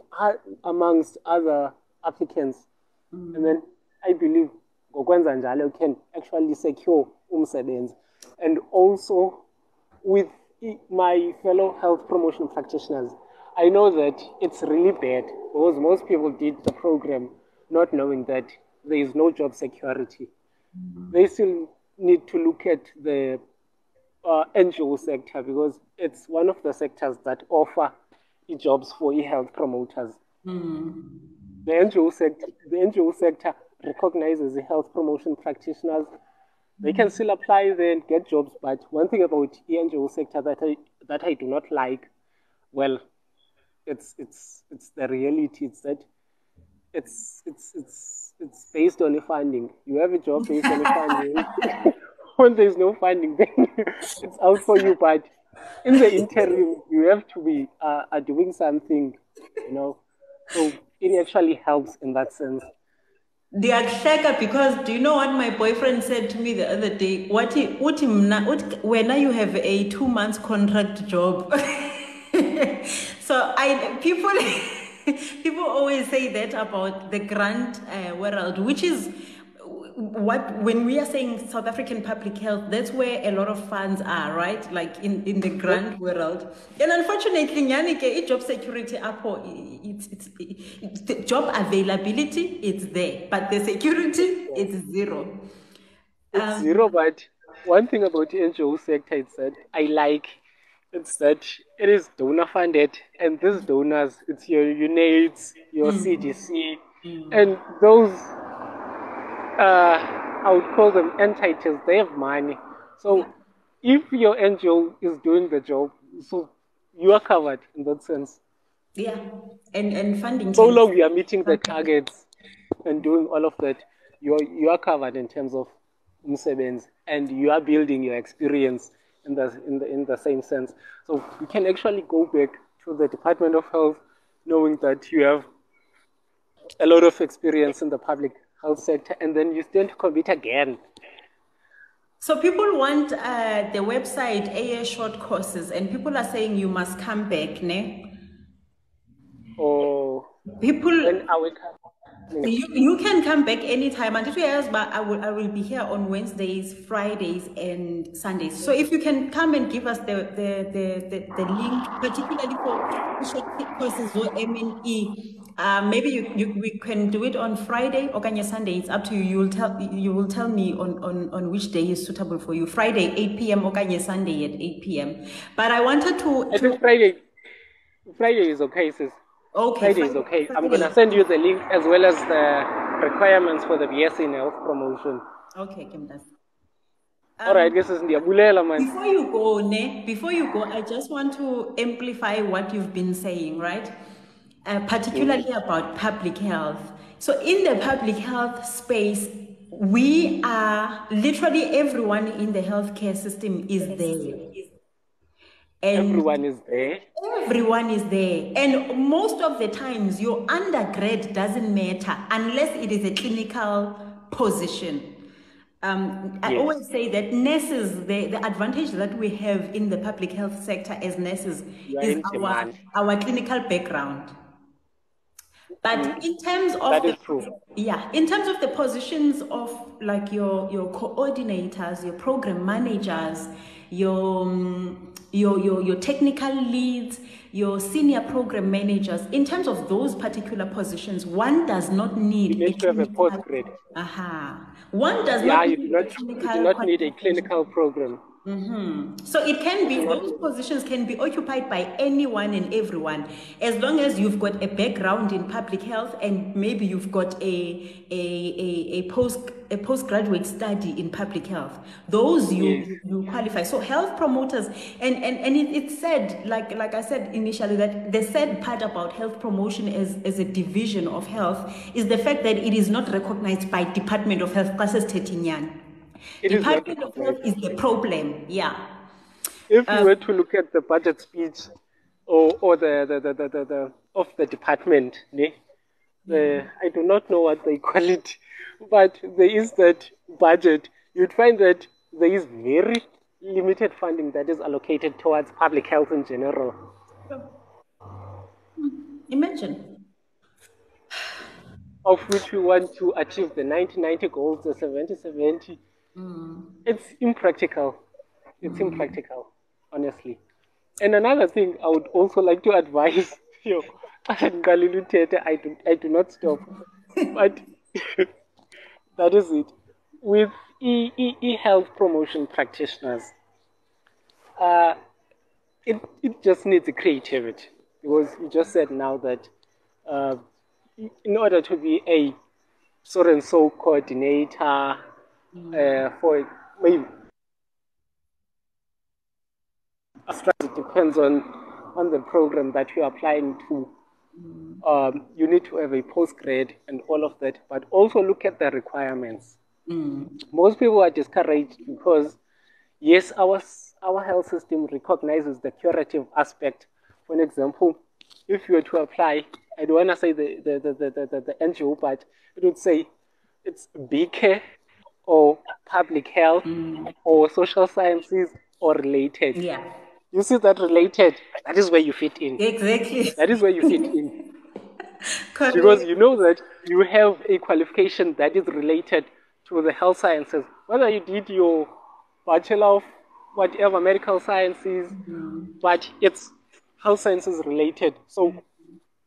amongst other applicants. And then I believe ngokwenza njalo you can actually secure umsebenzi. And also with my fellow health promotion practitioners, I know that it's really bad because most people did the program not knowing that there is no job security. They still need to look at the NGO sector, because it's one of the sectors that offer jobs for e-health promoters. The NGO sector recognizes the health promotion practitioners. They can still apply there and get jobs, but one thing about the NGO sector that I do not like, well, it's the reality. It's that it's based on the funding. You have a job based on the funding. When there's no funding, then it's out for you. But in the interim, you have to be doing something, you know. So it actually helps in that sense. Ndiyakuhleka, because do you know what my boyfriend said to me the other day? When you have a 2 months contract job. So people people always say that about the grant world, which is when we are saying South African public health, that's where a lot of funds are, right? Like in the grant world. And unfortunately, Nyanike, job security it's the job availability, it's there, but the security it's zero. It's zero, but one thing about the NGO sector is that I like it's that it is donor funded, and these donors, it's your UNAIDS, your CDC, and those I would call them entities. They have money, so if your NGO is doing the job, so you are covered in that sense. Yeah, and funding. So long you are meeting the targets and doing all of that, you are covered in terms of umsebenzi, and you are building your experience in the same sense. So you can actually go back to the Department of Health knowing that you have a lot of experience in the public health sector, and then you stand to compete again. So people want the website AA short courses, and people are saying you must come back, ne? Or People, when are we coming? you can come back anytime. And if you ask, but I will be here on Wednesdays, Fridays, and Sundays. So if you can come and give us the link, particularly for short courses or MNE, maybe we can do it on Friday or Kanye Sunday. It's up to you. You will tell me on which day is suitable for you. Friday 8 p.m. or Kanye Sunday at 8 p.m. But I wanted to. I think Friday is okay, sis. Okay, Friday is okay. I'm gonna send you the link as well as the requirements for the BS in health promotion. Okay, Kimdas. All right, this is Ndiabulela, man. Before you go, I just want to amplify what you've been saying, right? Particularly about public health. So in the public health space, we are literally everyone in the healthcare system is there. And everyone is there. Everyone is there. And most of the times, your undergrad doesn't matter unless it is a clinical position. I always say that nurses, the advantage that we have in the public health sector as nurses is our clinical background. But in terms of in terms of the positions of like your coordinators, your program managers, your technical leads, your senior program managers, in terms of those particular positions, one does not need you need to have a postgrad. One does not need you do not need a clinical program. So it can be, those positions can be occupied by anyone and everyone, as long as you've got a background in public health and maybe you've got a postgraduate study in public health. Those you qualify. So health promoters, and it's said, like I said initially, that the sad part about health promotion as a division of health is the fact that it is not recognized by Department of Health. Department of Health is the problem, If you were to look at the budget speech or the of the department, I do not know what they call it, but there is that budget. You'd find that there is very limited funding that is allocated towards public health in general. Imagine. Of which we want to achieve the 90-90 goals, the 70-70. It's impractical. It's impractical, honestly. And another thing I would also like to advise you, I do not stop, but that is it. With e-health promotion practitioners, it just needs creativity, because you just said now that in order to be a so-and-so coordinator for maybe it depends on the program that you're applying to. You need to have a postgrad and all of that, but also look at the requirements. Most people are discouraged because, yes, our health system recognizes the curative aspect. For example, if you were to apply, I don't want to say the NGO, but it would say it's BK or public health or social sciences or related. Yeah. You see that related, that is where you fit in. Exactly. That is where you fit in. Because you know that you have a qualification that is related to the health sciences, whether you did your Bachelor of whatever medical sciences, but it's health sciences related. So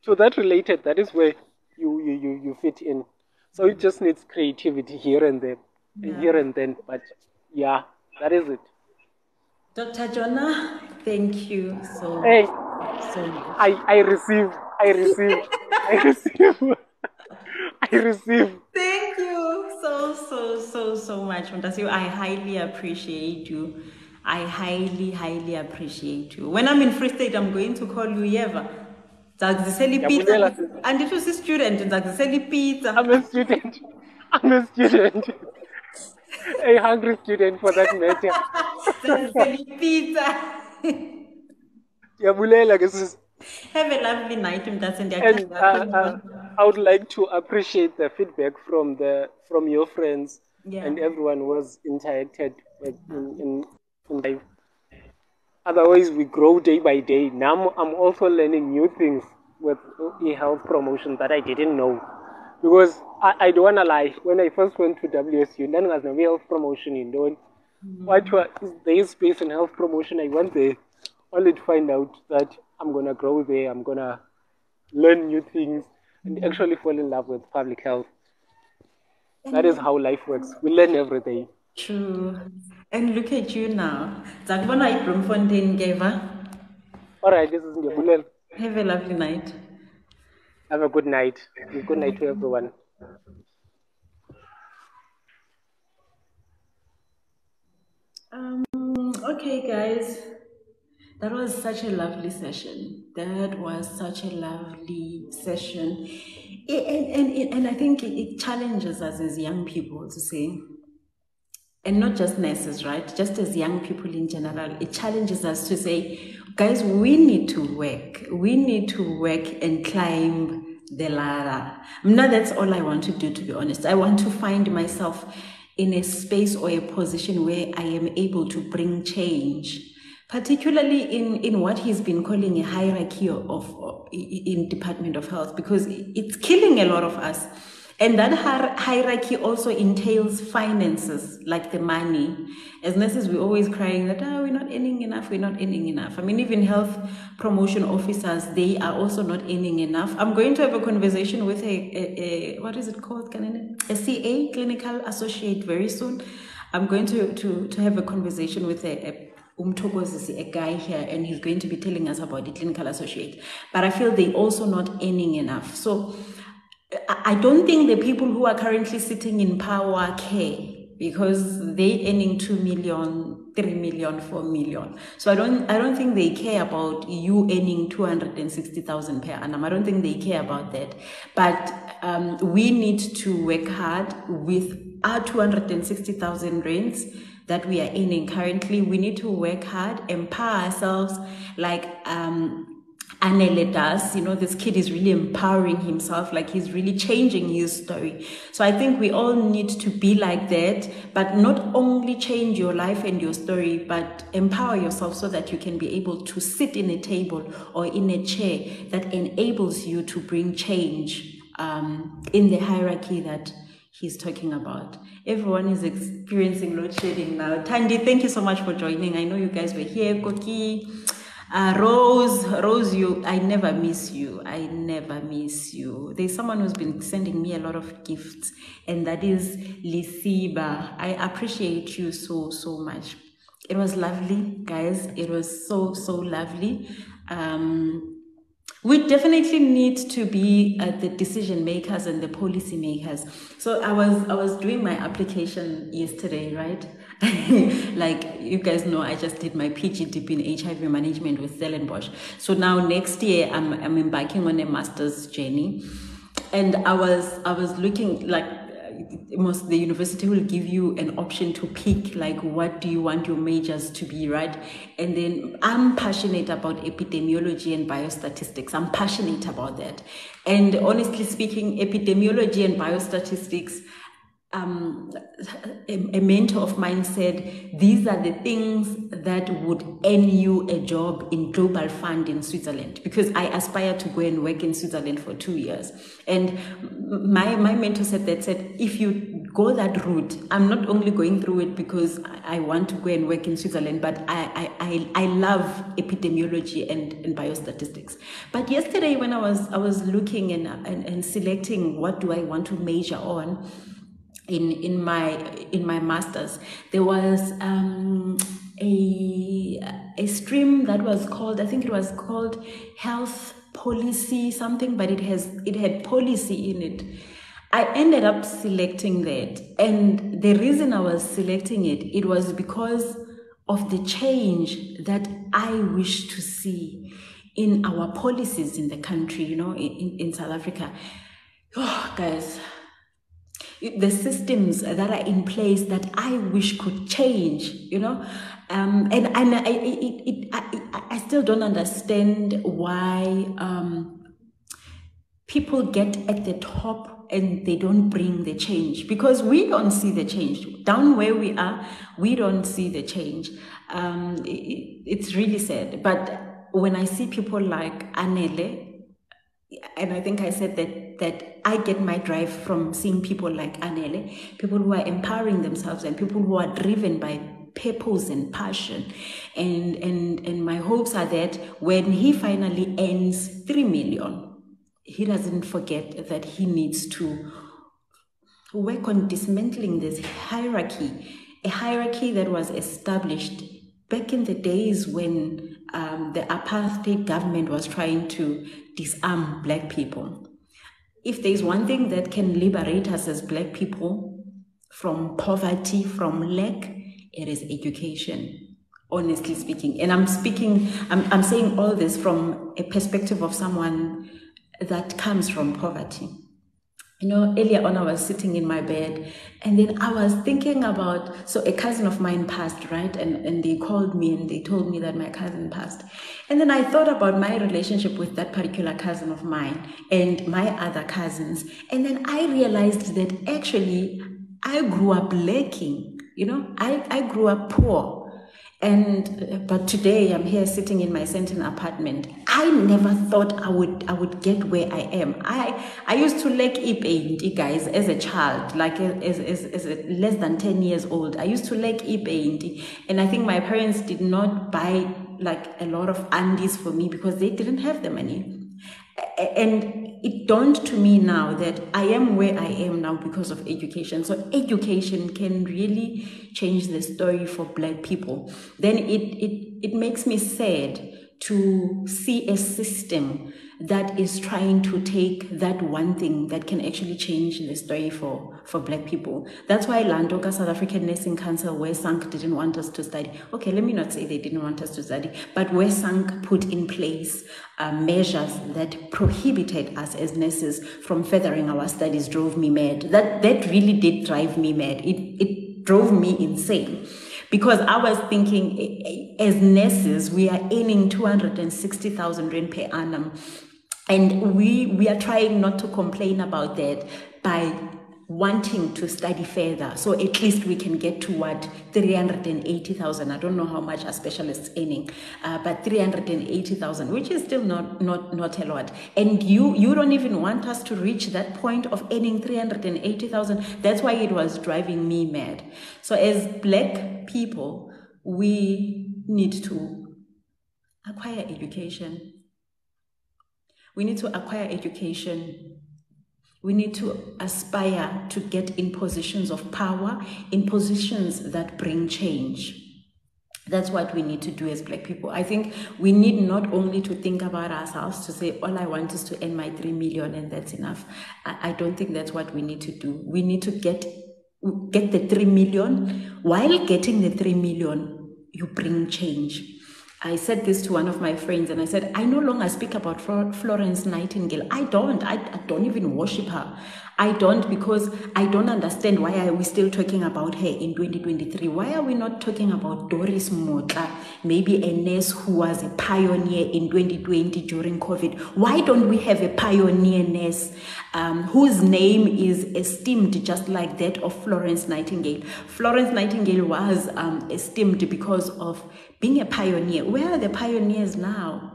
to that related, that is where you fit in. So it just needs creativity here and there, and here and then. But yeah, that is it. Dr. Jonah, thank you Hey, so much. I receive, I receive, I receive, I receive. Thank you so much, Montasiu. I highly appreciate you. I highly appreciate you. When I'm in Free State, I'm going to call you Yeva. Yabulela, sis. And it was a student, pizza. I'm a student. I'm a student. A hungry student for that matter. Pizza. Yabulela, sis. Have a lovely night, Mtasendi. And I would like to appreciate the feedback from your friends and everyone who was interacted with in life. Otherwise, we grow day by day. Now I'm also learning new things with e-health promotion that I didn't know. Because I don't want to lie, when I first went to WSU, then was no health promotion in Don. There is space in health promotion. I went there only to find out that I'm going to grow there, I'm going to learn new things, and actually fall in love with public health. That is how life works. We learn every day. True. And look at you now. Zakbona Bloemfontein gave her. All right, this is Njabulel. Have a lovely night. Have a good night. And good night to everyone. Okay, guys. That was such a lovely session. And I think it challenges us as young people to say, and not just nurses, right? Just as young people in general, it challenges us to say, guys, we need to work. We need to work and climb the ladder. Now, that's all I want to do, to be honest. I want to find myself in a space or a position where I am able to bring change, particularly in what he's been calling a hierarchy in Department of Health, because it's killing a lot of us. And that hierarchy also entails finances, like the money. As nurses, we're always crying that, we're not earning enough. I mean, even health promotion officers, they are also not earning enough. I'm going to have a conversation with a what is it called? A CA, clinical associate, very soon. I'm going to have a conversation with a guy here, and he's going to be telling us about the clinical associate. But I feel they're also not earning enough. So I don't think the people who are currently sitting in power care, because they're earning 2 million, 3 million, 4 million. So I don't think they care about you earning 260,000 per annum. I don't think they care about that. But we need to work hard with our 260,000 rands that we are earning currently. We need to work hard, empower ourselves, like Anele does. This kid is really empowering himself, like he's really changing his story. So I think we all need to be like that, but not only change your life and your story, but empower yourself so that you can be able to sit in a table or in a chair that enables you to bring change in the hierarchy that he's talking about. Everyone is experiencing load shedding now. Tandy, thank you so much for joining. I know you guys were here. Koki, Rose, I never miss you. There's someone who's been sending me a lot of gifts, and that is Lisiba. I appreciate you so much. It was lovely, guys. It was so lovely. We definitely need to be the decision makers and the policy makers. So I was doing my application yesterday, right? Like you guys know, I just did my PGDP in HIV management with Stellenbosch. So now next year I'm embarking on a master's journey, and I was looking like. The university will give you an option to pick, like, what do you want your majors to be, right? And then I'm passionate about epidemiology and biostatistics. I'm passionate about that. And honestly speaking, epidemiology and biostatistics, a mentor of mine said, these are the things that would earn you a job in Global Fund in Switzerland, because I aspire to go and work in Switzerland for 2 years. And my mentor said if you go that route. I'm not only going through it because I want to go and work in Switzerland, but I love epidemiology and biostatistics. But yesterday when I was looking and selecting what do I want to major on in my master's, there was a stream that was called, I think it was called health policy something, but it had policy in it. I ended up selecting that, and the reason I was selecting it was because of the change that I wish to see in our policies in the country, in South Africa. Oh, guys, the systems that are in place that I wish could change, and I still don't understand why people get at the top and they don't bring the change, because we don't see the change down where we are. We don't see the change. It's really sad. But when I see people like Anele, and I think I said that I get my drive from seeing people like Anele, people who are empowering themselves and people who are driven by purpose and passion. And my hopes are that when he finally earns 3 million, he doesn't forget that he needs to work on dismantling this hierarchy, a hierarchy that was established back in the days when the apartheid government was trying to disarm Black people. If there's one thing that can liberate us as Black people from poverty, from lack, it is education, honestly speaking. And I'm saying all this from a perspective of someone that comes from poverty. Earlier on I was sitting in my bed and then I was thinking about, so a cousin of mine passed, right? And they called me and they told me that my cousin passed. And then I thought about my relationship with that particular cousin of mine and my other cousins. And then I realized that actually I grew up lacking, I grew up poor. But today I'm here sitting in my Sentin apartment. I never thought I would get where I am. I used to lack ipaint, guys, as a child, like as less than 10 years old. I used to lack ipaint, and I think my parents did not buy like a lot of undies for me because they didn't have the money. And it dawned to me now that I am where I am now because of education. So education can really change the story for Black people. Then it makes me sad to see a system that is trying to take that one thing that can actually change the story for Black people. That's why Landoka, South African Nursing Council, where SANC didn't want us to study. Okay, let me not say they didn't want us to study, but where SANC put in place measures that prohibited us as nurses from furthering our studies drove me mad. That really did drive me mad. It drove me insane. Because I was thinking, as nurses, we are earning 260,000 rand per annum. And we are trying not to complain about that by wanting to study further. So at least we can get to what, 380,000. I don't know how much a specialist earning, but 380,000, which is still not a lot. And you don't even want us to reach that point of earning 380,000. That's why it was driving me mad. So as Black people, we need to acquire education. We need to acquire education. We need to aspire to get in positions of power, in positions that bring change. That's what we need to do as Black people. I think we need not only to think about ourselves, to say, all I want is to earn my 3 million and that's enough. I don't think that's what we need to do. We need to get the 3 million. While getting the 3 million, you bring change. I said this to one of my friends and I said, I no longer speak about Florence Nightingale. I don't even worship her. I don't, because I don't understand why are we still talking about her in 2023. Why are we not talking about Doris Motla, maybe a nurse who was a pioneer in 2020 during COVID? Why don't we have a pioneer nurse whose name is esteemed just like that of Florence Nightingale? Florence Nightingale was esteemed because of being a pioneer. Where are the pioneers now?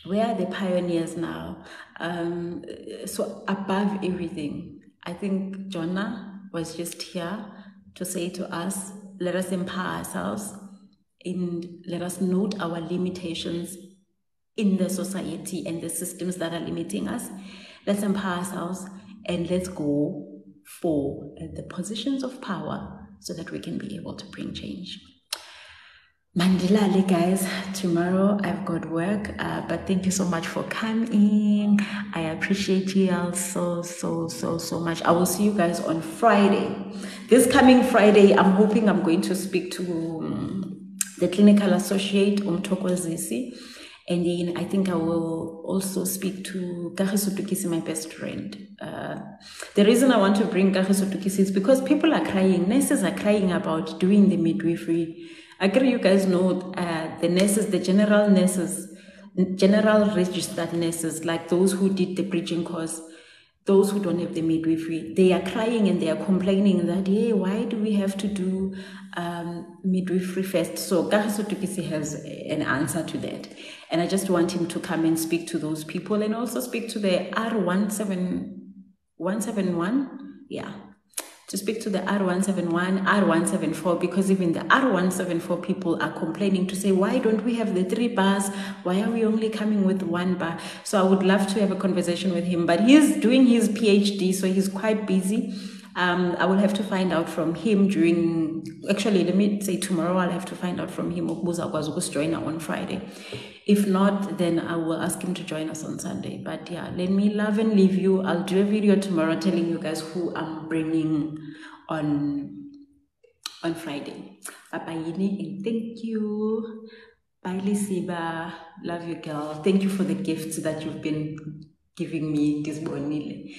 Where are the pioneers now? So above everything, I think Jonah was just here to say to us, let us empower ourselves and let us note our limitations in the society and the systems that are limiting us. Let's empower ourselves and let's go for the positions of power so that we can be able to bring change. Mandilale, guys, tomorrow I've got work, but thank you so much for coming. I appreciate you all so much. I will see you guys on Friday. This coming Friday, I'm hoping I'm going to speak to the clinical associate, Umtokozisi. And then I think I will also speak to Kagiso Tukisi, my best friend. The reason I want to bring Kagiso Tukisi is because people are crying. Nurses are crying about doing the midwifery. I agree, you guys know the nurses, the general nurses, general registered nurses, like those who did the bridging course, those who don't have the midwifery, they are crying and they are complaining that, hey, why do we have to do midwifery first? So Kagiso Tukisi has an answer to that. And I just want him to come and speak to those people and also speak to the R171, yeah, to speak to the R171, R174, because even the R174 people are complaining to say, why don't we have the 3 bars? Why are we only coming with 1 bar? So I would love to have a conversation with him, but he's doing his PhD, so he's quite busy. I will have to find out from him actually, let me say tomorrow, I'll have to find out from him who's join on Friday. If not, then I will ask him to join us on Sunday. But yeah, let me love and leave you. I'll do a video tomorrow telling you guys who I'm bringing on Friday. Bye-bye, and thank you. Bye, Lisiba. Love you, girl. Thank you for the gifts that you've been giving me this morning.